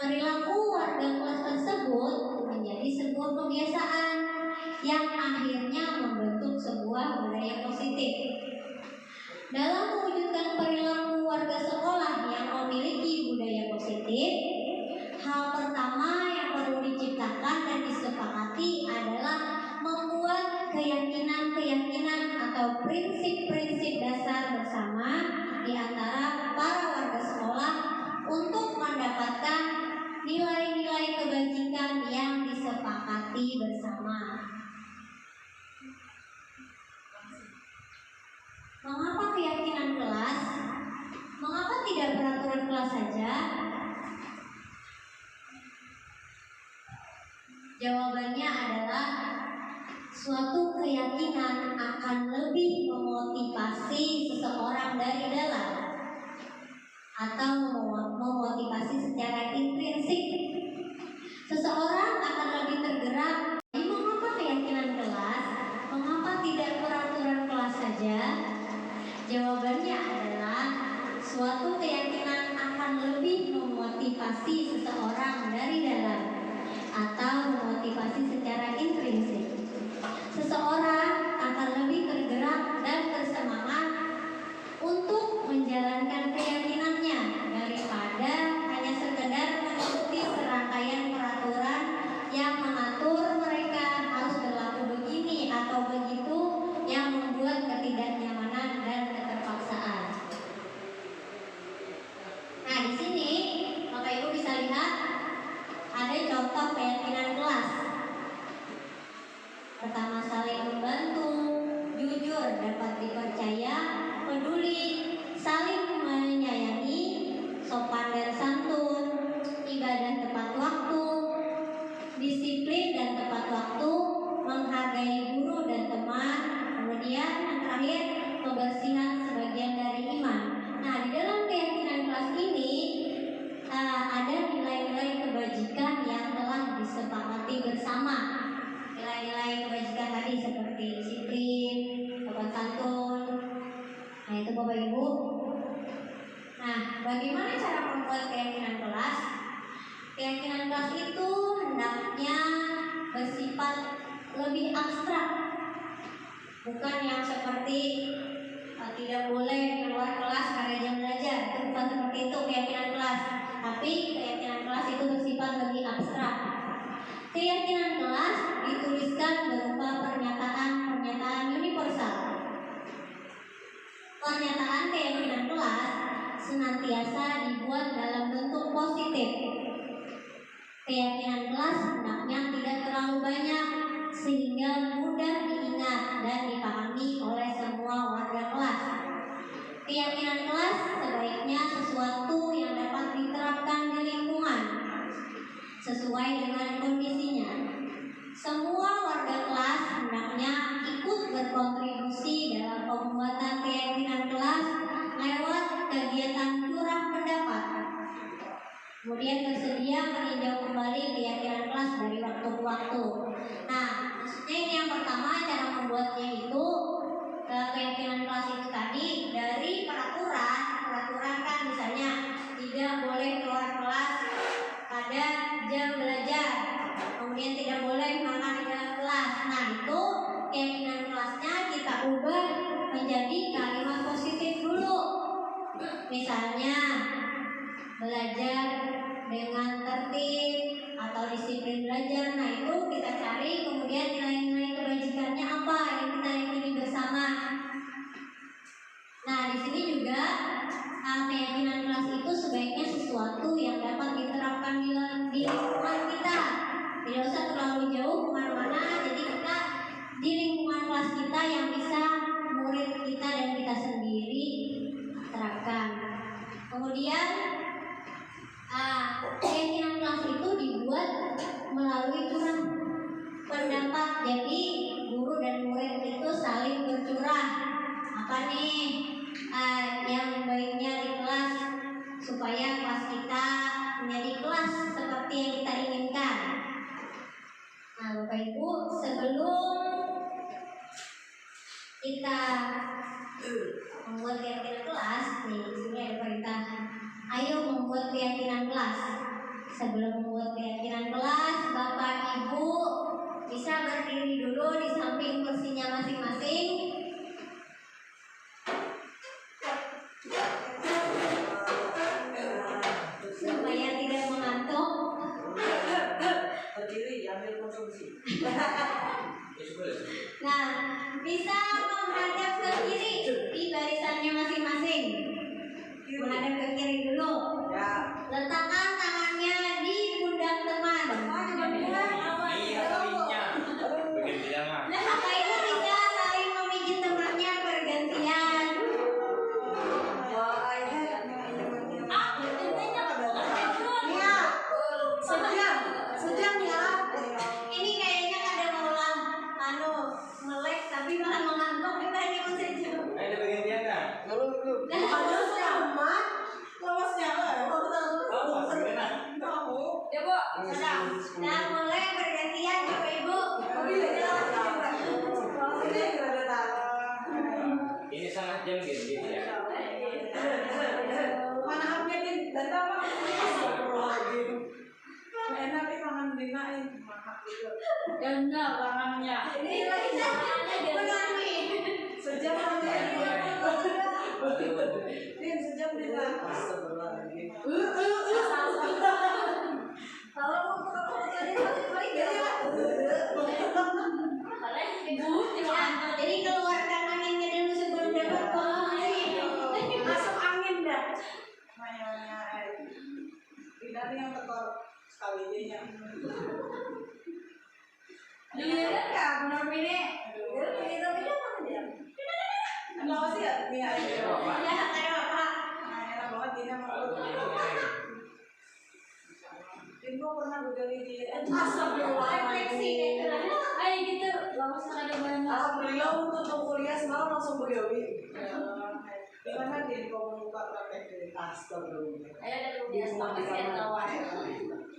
Perilaku warga kelas tersebut menjadi sebuah kebiasaan yang akhirnya membentuk sebuah budaya positif. Dalam mewujudkan perilaku warga sekolah yang memiliki budaya positif, hal pertama yang perlu diciptakan dan disepakati adalah membuat keyakinan-keyakinan atau prinsip-prinsip dasar bersama di antara para warga sekolah untuk mendapatkan nilai-nilai kebajikan yang disepakati bersama. Mengapa keyakinan kelas? Mengapa tidak peraturan kelas saja? Jawabannya adalah suatu keyakinan akan lebih memotivasi seseorang dari dalam atau memotivasi secara intrinsik. Seseorang akan lebih tergerak. Mengapa keyakinan kelas? Mengapa tidak peraturan kelas saja? Jawabannya adalah suatu keyakinan akan lebih memotivasi seseorang dari dalam atau memotivasi secara intrinsik. Seseorang akan lebih tergerak dan bersemangat untuk menjalankan keyakinannya daripada hanya sekedar mengikuti serangkaian peraturan yang mengatur mereka harus berlaku begini atau begitu yang membuat ketidaknyamanan dan keterpaksaan. Nah, di sini Bapak Ibu bisa lihat ada contoh keyakinan kelas. Pertama, saling membantu, jujur, dapat dipercaya, peduli, saling menyayangi, sopan dan santun, ibadah tepat waktu, disiplin dan tepat waktu, menghargai guru dan teman, kemudian yang terakhir kebersihan sebagian dari iman. Nah, di dalam keyakinan kelas ini ada nilai-nilai kebajikan yang telah disepakati bersama. Nilai-nilai kebajikan tadi seperti disiplin, sopan santun. Nah, itu Bapak Ibu. Nah, bagaimana cara membuat keyakinan kelas? Keyakinan kelas itu hendaknya bersifat lebih abstrak, bukan yang seperti tidak boleh keluar kelas karena jam belajar. Itu bukan seperti itu keyakinan kelas. Tapi keyakinan kelas itu bersifat lebih abstrak. Keyakinan kelas dituliskan berupa pernyataan universal. Pernyataan keyakinan kelas senantiasa dibuat dalam bentuk positif. Keyakinan kelas hendaknya tidak terlalu banyak sehingga mudah diingat dan dipahami oleh semua warga kelas. Keyakinan kelas sebaiknya sesuatu yang dapat diterapkan di lingkungan sesuai dengan kondisinya. Semua warga kelas hendaknya ikut berkontribusi dalam pembuatan keyakinan kelas lewat kegiatan curah pendapat. Kemudian bersedia meninjau kembali keyakinan kelas dari waktu ke waktu. Nah, maksudnya ini yang pertama, cara membuatnya itu keyakinan kelas itu tadi dari peraturan kan misalnya tidak boleh keluar kelas pada jam belajar, kemudian tidak boleh makan di dalam kelas. Nah, itu keyakinan kelasnya kita ubah menjadi kalimat positif dulu. Misalnya belajar dengan tertib atau disiplin belajar. Nah, itu kita cari kemudian nilai-nilai kebajikannya apa yang kita yakini bersama. Nah, di sini juga keyakinan kelas itu sebaiknya sesuatu yang dapat diterapkan di lingkungan kita. Tidak usah terlalu jauh kemana-mana. Jadi kita di lingkungan kelas kita yang bisa murid kita dan kita sendiri terapkan. Kemudian keyakinan kelas itu dibuat melalui curah pendapat. Jadi guru dan murid itu saling bercurah. Apa nih yang baiknya di kelas supaya kelas kita menjadi kelas seperti yang kita inginkan. Nah, Bapak Ibu, sebelum kita membuat keyakinan kelas, nih di sini ada perintah, ayo membuat keyakinan kelas. Sebelum membuat keyakinan kelas, Bapak Ibu bisa berdiri dulu di samping kursinya masing-masing. Supaya tidak mengantuk. Berdiri, ambil konsumsi. Nah, bisa menghadap ke kiri di barisannya masing-masing. Menghadap ke kiri dulu. Ya. Letakkan tangannya di pundak teman. Bapak Ibu bisa saling memijit temannya bergantian. Sejam ya. Ini kayaknya ada maulah melek tapi malah mengantuk. Kita hanya sejam. Ada bagian kan? Belum. Nah, mulai bergantian Bapak Ibu. Ini sangat jam gitu ya. Mana hapnya din? Dan apa? Enak nih makan dinain. Ganda barangnya. Ini lagi tangannya di Sejam aja. Din sejam din lah. Astagfirullahaladzim. Kalau mau balik ya. Jadi keluarkan anginnya dulu sebelum dapat kondisi. Masuk angin dah. Mainnya tidak yang tekor sekali dia. Dilihat kan benar ini. Ini tapi mana dia? Kenapa sih ya? Mia ini. Ya, ada apa? Enak banget ini sama lu. Gue pernah berdiri di Refleksi. Ayo gitu, langsung ada banyak. Alhamdulillah untuk kuliah semalam langsung berdiri. Gimana dia kalau buka praktek di astagfirullah. Ayo ada biasa sama siapa kawan.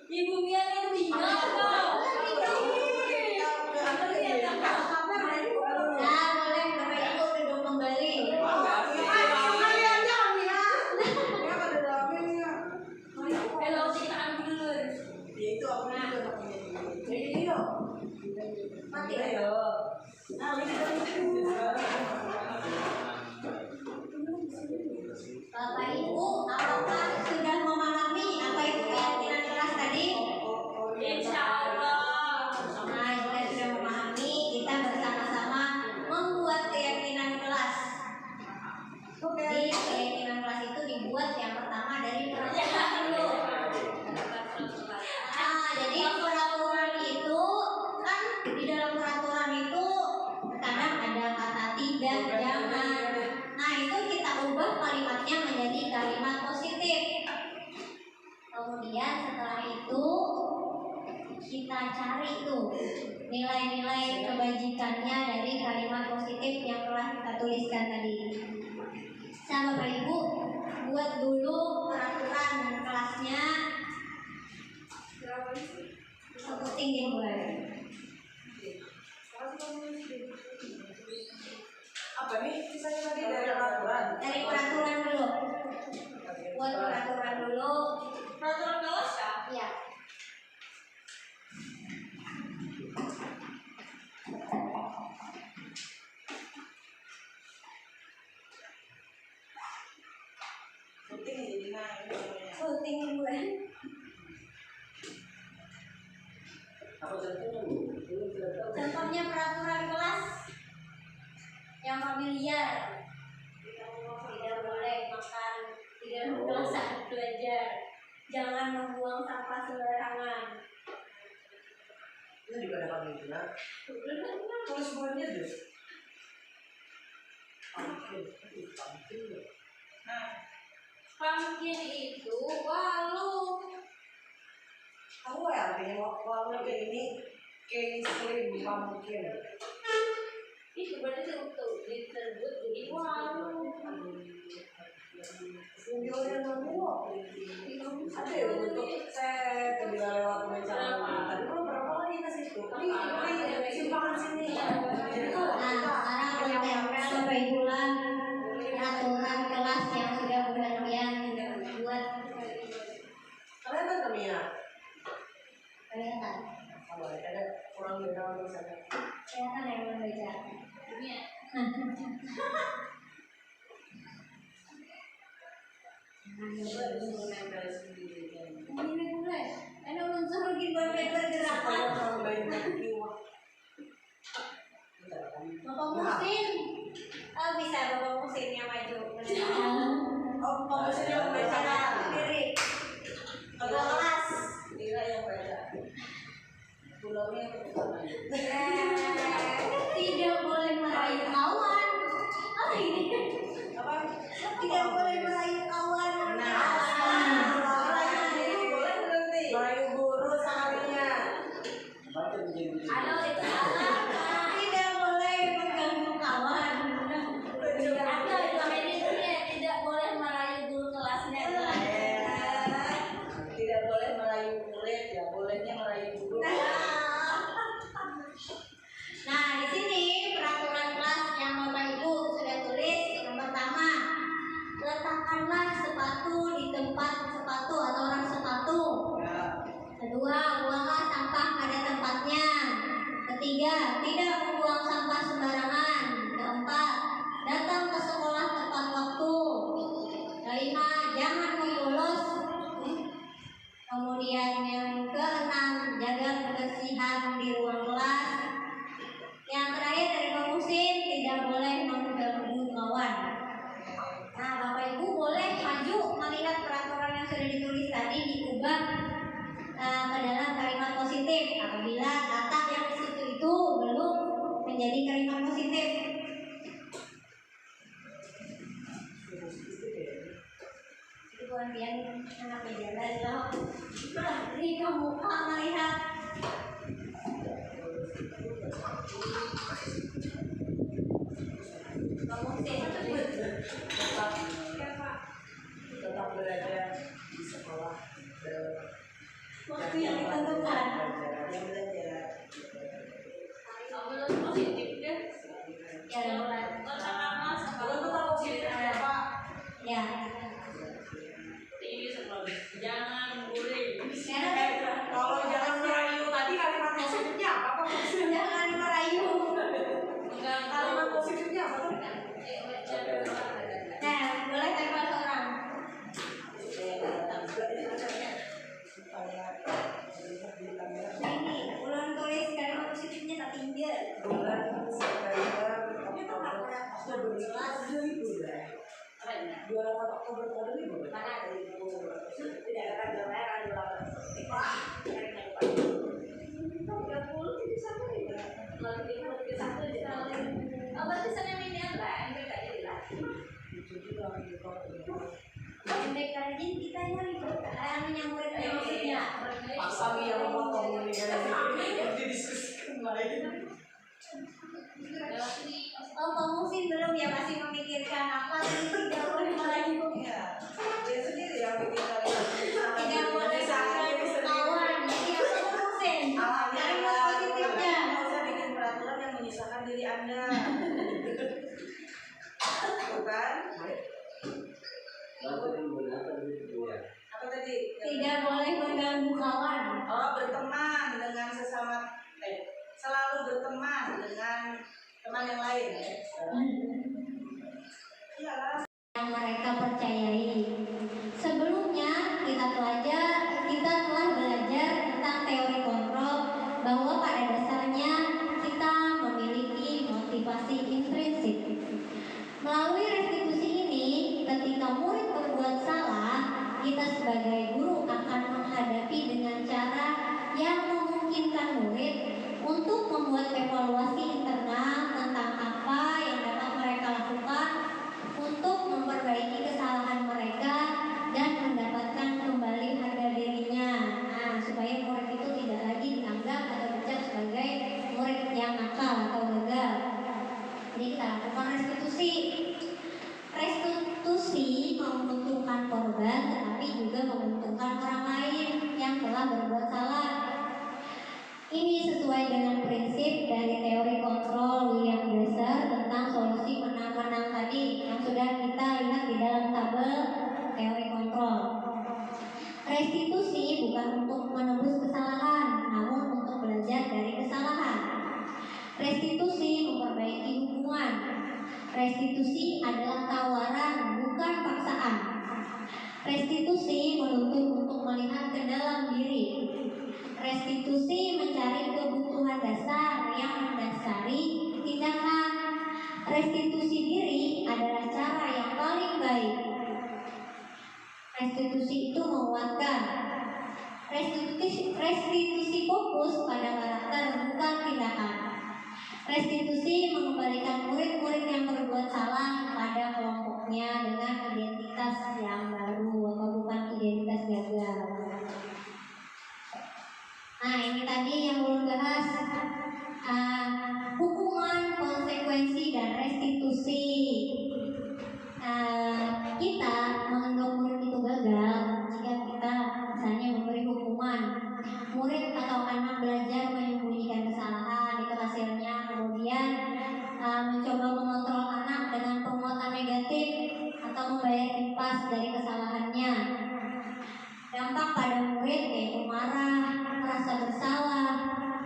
Ibu Mia ini bingung kau. Nah, boleh Bapak Ibu duduk kembali. Kalau kita ambil dulu. Itu aku juga jadi yuk. Mati. Ayo. Nah, Bapak Ibu, apakah sudah memahami apa itu keyakinan kelas tadi? Insya Allah. Nah, jika sudah memahami, kita bersama-sama membuat keyakinan kelas. Jadi keyakinan kelas itu dibuat yang pertama dari peraturan dulu. Nah, jadi peraturan itu kan di dalam peraturan itu kadang ada kata tidak, jangan. Nah, itu kita ubah kalimatnya menjadi kalimat positif. Kemudian setelah itu kita cari tuh nilai-nilai kebajikannya dari kalimat positif yang telah kita tuliskan tadi. Sama Bapak Ibu, buat dulu peraturan kelasnya. Sebutin deh mulai. apa nih kisahnya tadi dari peraturan? Dari peraturan dulu. Buat peraturan dulu. Peraturan kelas ya? Iya. Penting jadi naik. Syuting gue. Apa contohnya bu? Contohnya peraturan kelas yang familiar. Tidak boleh makan di dalam kelas saat belajar. Jangan membuang sampah sembarangan. Itu juga ada kami itu nah. Tulis poinnya deh. Nah, Pumpkin itu walu. aku ya artinya waktu kayak ini kayak slim pumpkin. Itu berarti untuk disebut jadi walu. Videonya nemu ada ya untuk saya ketika lewat mencari tadi belum berapa lagi ke situ. Ini misalnya. Saya kan yang membaca. Ini ya. Ini boleh. Ada unsur lagi bergerakan. Kalau banyak jiwa. Bapak Musin. Oh bisa Bapak Musin yang maju. Oh, maksudnya yang baca Sendiri. Ketua kelas. Ira yang baca. Pulaunya yang pertama. Tidak boleh merayu kawan. Apa ini? Apa? Tidak boleh merayu kawan. Merayu guru seharinya. Halo, itu salah. Tidak boleh mengganggu kawan. Atau itu tidak boleh merayu guru kelasnya. Tidak boleh merayu murid, ya bolehnya merayu guru. Nah, di sini peraturan kelas yang Bapak Ibu sudah tulis. Yang pertama, letakkanlah sepatu di tempat sepatu atau rak sepatu. Ya. Kedua, buanglah sampah pada tempatnya. Ketiga, tidak membuang sampah sembarangan. Keempat, datang ke sekolah tepat waktu. Kelima, jangan membolos. Kemudian yang keenam, jaga kebersihan di ruang kelas. Yang terakhir dari Pak Musin, tidak boleh mengganggu kawan. Nah, Bapak Ibu boleh maju melihat peraturan yang sudah ditulis tadi diubah ke dalam kalimat positif apabila kata yang di situ itu belum menjadi kalimat positif. Itu kemudian anak berjalan loh. Ini ke muka melihat. Kamu sih. Tetap berada di sekolah. Waktu yang ditentukan. Yang belajar. Belum positif kan? Ya, mulai. Pertama sama Belum tetap positif ya Pak. Ya. ini sebelum jangan bullying. Kalau jangan merayu tadi kalimat positifnya apa Pak? Jangan merayu. Kalimat positifnya apa tuh? Nah, boleh tempel seorang. Nah, ini ulang tulis kalimat positifnya tak tinggal. Bulan September, Oktober, Oktober, 24 Oktober tahun ini Mana ada ibu? tidak ada tanggal merah di belakang. Berarti Senin ini apa? MPK jadi lah. Pendek rajin kita nyari yang muridnya maksudnya. Pasang yang memotong ini yang didiskusikan lagi. Oh, Pak Musin belum ya masih memikirkan apa yang tidak boleh merayu. Ya, dia sendiri yang bikin kalimat. Tidak boleh merayu kawan. Jadi apa Pak Musin? Kalimat positifnya. Nggak usah bikin peraturan yang menyusahkan diri Anda. Bukan? Apa tadi? Tidak boleh mengganggu kawan. Oh, berteman dengan sesama, selalu berteman dengan teman yang lain. Iyalah. Yang mereka percayai. Sebelumnya kita telah belajar tentang teori kontrol bahwa pada dasarnya kita memiliki motivasi intrinsik. Melalui restitusi ini, ketika murid berbuat salah, kita sebagai guru akan menghadapi dengan cara yang memungkinkan murid untuk membuat evaluasi internal tentang apa yang dapat mereka lakukan untuk memperbaiki kesalahan mereka dan mendapatkan kembali harga dirinya. Nah, supaya murid itu tidak lagi dianggap atau dicap sebagai murid yang nakal atau gagal. Jadi kita lakukan restitusi. Restitusi menguntungkan korban, tetapi juga menguntungkan orang lain yang telah berbuat salah. Ini sesuai dengan prinsip dari teori kontrol William Glasser tentang solusi menang-menang tadi yang sudah kita lihat di dalam tabel teori kontrol. Restitusi bukan untuk menebus kesalahan, namun untuk belajar dari kesalahan. Restitusi memperbaiki hubungan. Restitusi adalah tawaran, bukan paksaan. Restitusi menuntut untuk melihat ke dalam diri. Restitusi mencari kebutuhan dasar yang mendasari tindakan. Restitusi diri adalah cara yang paling baik. Restitusi itu menguatkan. Restitusi fokus pada karakter, bukan tindakan. Restitusi mengembalikan murid-murid yang berbuat salah pada kelompoknya dengan identitas yang baru atau bukan identitas gagal. Nah, ini tadi yang belum bahas hukuman, konsekuensi, dan restitusi. Kita menganggap murid itu gagal jika kita misalnya memberi hukuman. Murid atau anak belajar menyembunyikan kesalahan, itu hasilnya. Kemudian mencoba mengontrol anak dengan penguatan negatif atau membayar impas dari kesalahannya. Dampak pada murid yaitu marah, merasa bersalah,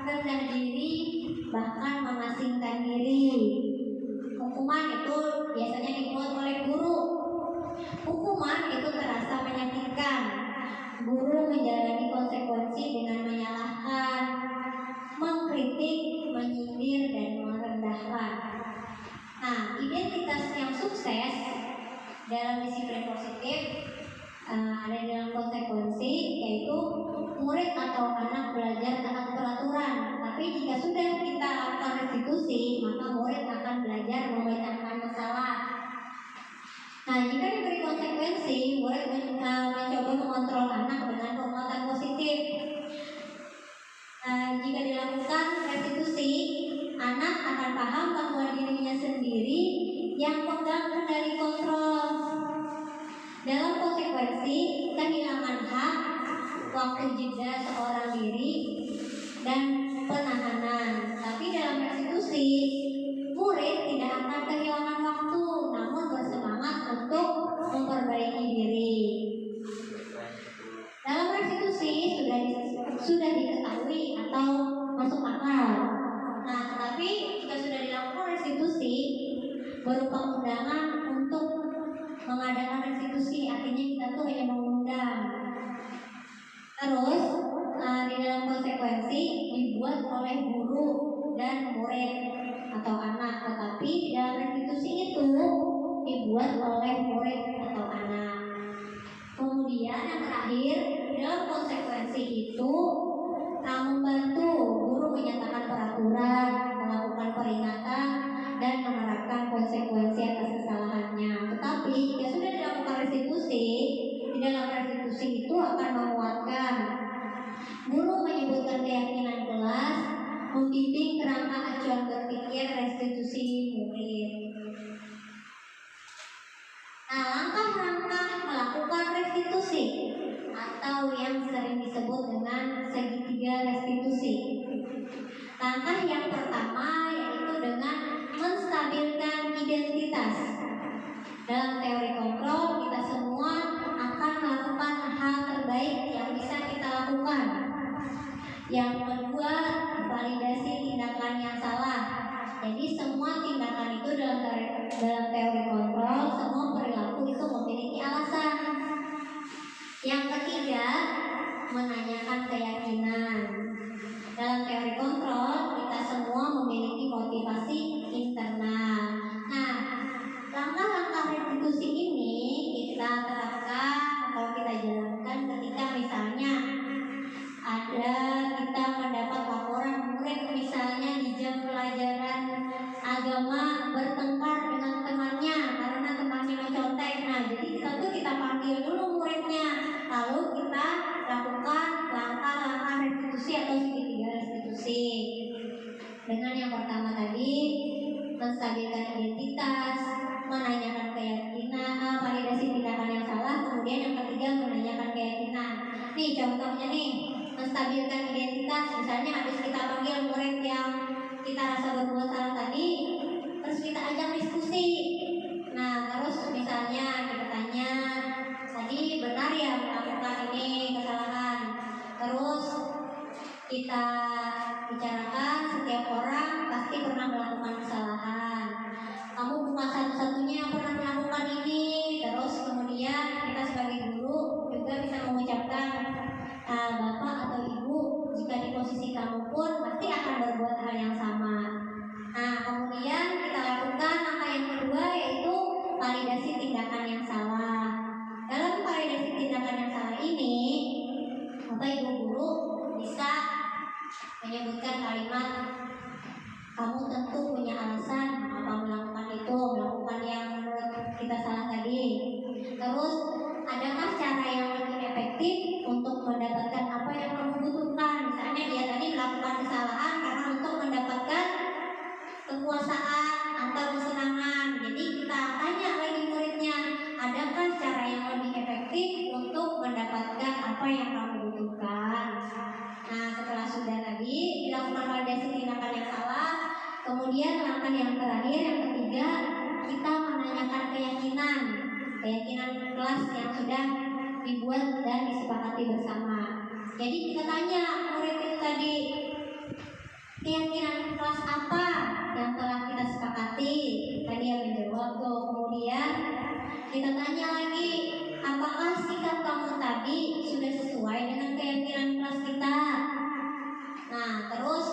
rendah diri, bahkan mengasingkan diri. Hukuman itu biasanya dibuat oleh guru. Hukuman itu terasa menyakitkan. Guru menjalani konsekuensi dengan menyalahkan, mengkritik, menyindir, dan merendahkan. Nah, identitas yang sukses dalam disiplin positif ada dalam konsekuensi, yaitu murid atau anak belajar taat peraturan. Tapi jika sudah kita lakukan restitusi, maka murid akan belajar memecahkan masalah. Nah, jika diberi konsekuensi, murid mencoba mengontrol anak dengan penguatan positif. Jika dilakukan restitusi, anak akan paham bahwa dirinya sendiri yang pegang kendali kontrol. Dalam konsekuensi, kehilangan hak, waktu jeda seorang diri, dan penahanan. Tapi dalam restitusi, murid tidak akan kehilangan waktu, namun bersemangat untuk memperbaiki diri. Dalam restitusi sudah diketahui atau masuk akal. Nah, tetapi jika sudah dilakukan restitusi berupa undangan untuk mengadakan restitusi, artinya kita tuh hanya mengundang. Terus di dalam konsekuensi dibuat oleh guru dan murid atau anak, tetapi di dalam restitusi itu dibuat oleh murid atau anak. Kemudian yang terakhir, dalam konsekuensi itu membantu guru menyatakan peraturan, melakukan peringatan, dan menerapkan konsekuensi atas kesalahannya. Tetapi jika sudah dilakukan restitusi, di dalam restitusi itu akan menguatkan. Guru menyebutkan keyakinan kelas, membimbing kerangka acuan berpikir restitusi murid. Nah, langkah-langkah melakukan restitusi atau yang sering disebut dengan segitiga restitusi. Langkah yang pertama yaitu dengan menstabilkan identitas. Dalam teori kontrol, kita semua akan melakukan hal terbaik yang bisa kita lakukan. Yang kedua, validasi tindakan yang salah. Jadi semua tindakan itu dalam teori kontrol, semua perilaku itu memiliki alasan. Yang ketiga, menanyakan keyakinan. Dalam teori kontrol, kita semua memiliki motivasi internal. Nah, langkah-langkah restitusi ini kita terapkan atau kita jalankan ketika misalnya kita mendapat laporan murid misalnya di jam pelajaran agama bertengkar dengan temannya karena temannya mencontek. Nah, jadi kita panggil dulu muridnya, lalu kita lakukan langkah-langkah restitusi atau segitiga restitusi. Dengan yang pertama tadi, menstabilkan identitas, menanyakan keyakinan, validasi tindakan yang salah, kemudian yang ketiga menanyakan keyakinan. Nih contohnya nih, menstabilkan identitas, misalnya habis kita panggil murid yang kita rasa berbuat salah tadi, terus kita ajak diskusi. Nah, terus misalnya kita tanya, tadi benar ya melakukan ini kesalahan. Terus kita bicarakan, setiap orang pasti pernah kamu tentu punya alasan mengapa melakukan itu, melakukan yang menurut kita salah tadi. Terus, adakah cara yang lebih efektif untuk mendapatkan apa yang kamu butuhkan? Misalnya dia tadi melakukan kesalahan karena untuk mendapatkan kekuasaan atau kesenangan. Jadi kita tanya lagi muridnya, adakah cara yang lebih efektif untuk mendapatkan apa yang kamu butuhkan? Nah, setelah sudah tadi dilakukan validasi tindakan yang salah, kemudian langkah yang terakhir, yang ketiga, kita menanyakan keyakinan kelas yang sudah dibuat dan disepakati bersama. Jadi kita tanya murid itu tadi, keyakinan kelas apa yang telah kita sepakati? Tadi yang menjawab tuh. Kemudian kita tanya lagi, apakah sikap kamu tadi sudah sesuai dengan keyakinan kelas kita? Nah, terus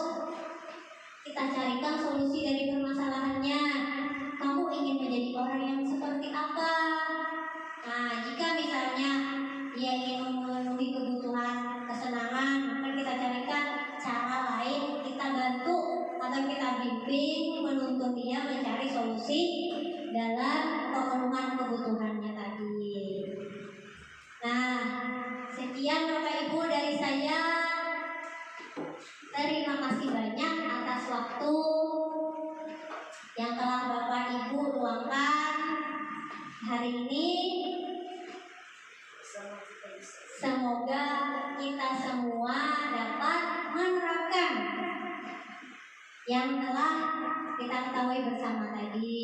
kita carikan solusi dari permasalahannya. Kamu ingin menjadi orang yang seperti apa? Nah, jika misalnya dia ingin memenuhi kebutuhan kesenangan, maka kita carikan cara lain, kita bantu atau kita bimbing menuntun dia mencari solusi dalam pemenuhan kebutuhannya tadi. Nah, sekian Bapak Ibu dari saya. Terima kasih banyak atas waktu yang telah Bapak Ibu luangkan hari ini. Semoga kita semua dapat menerapkan yang telah kita ketahui bersama tadi.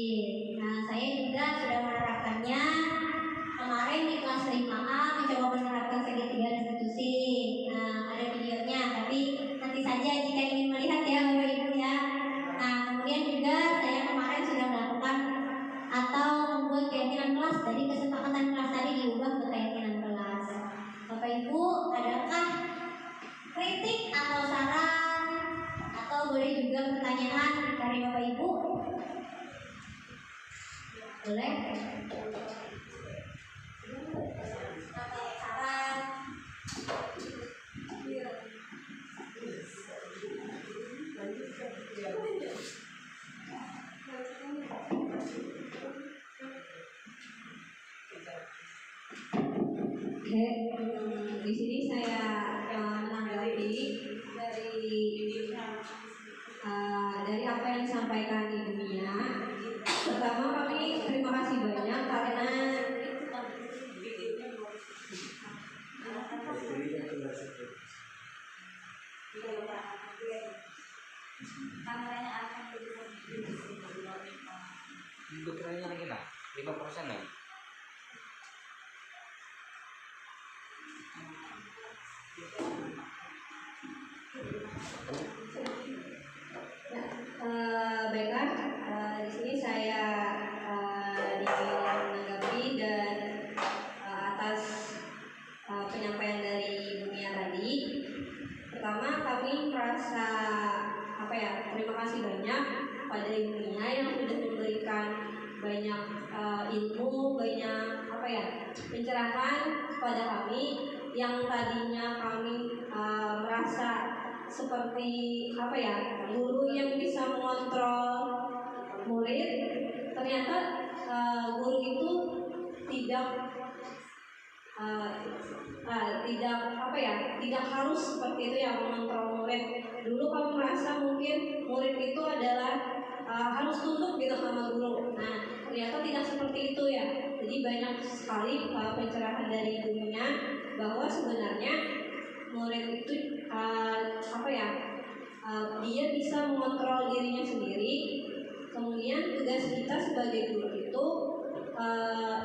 Nah, saya juga sudah menerapkannya kemarin di kelas 5A, mencoba menerapkan segitiga restitusi. Nah, ada videonya, tapi nanti saja jika ingin melihat ya Bapak Ibu ya. Nah, kemudian juga saya kemarin sudah melakukan atau membuat keyakinan kelas dari kesepakatan kelas tadi diubah ke keyakinan kelas. Bapak Ibu, adakah kritik atau saran atau boleh juga pertanyaan dari Bapak Ibu? Boleh? Atau saran? Oke, di sini saya menanggapi dari apa yang disampaikan Ibu Mia. Pertama, kami terima kasih banyak karena Kerannya lagi nak 5% ya. baiklah, di sini saya menanggapi dan atas penyampaian dari Ibu Mia tadi. Pertama, kami merasa terima kasih banyak pada Ibu Mia yang sudah memberikan banyak ilmu, banyak pencerahan kepada kami yang tadinya kami merasa seperti guru yang bisa mengontrol murid. Ternyata guru itu tidak harus seperti itu yang mengontrol murid. Dulu kami merasa mungkin murid itu adalah harus tunduk gitu sama guru. Nah, ternyata tidak seperti itu ya. Jadi banyak sekali pencerahan dari gurunya bahwa sebenarnya murid itu dia bisa mengontrol dirinya sendiri. Kemudian tugas kita sebagai guru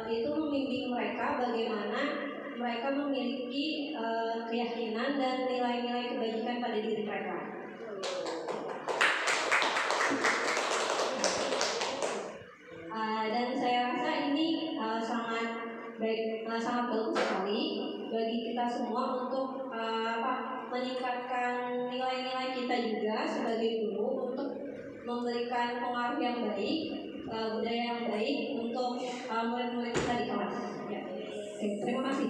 itu membimbing mereka bagaimana mereka memiliki keyakinan dan nilai-nilai kebajikan pada diri mereka. Dan saya rasa ini sangat bagus sekali bagi kita semua untuk meningkatkan nilai-nilai kita juga sebagai guru untuk memberikan pengaruh yang baik, budaya yang baik untuk murid-murid kita di kelas. Ya. Oke, terima kasih.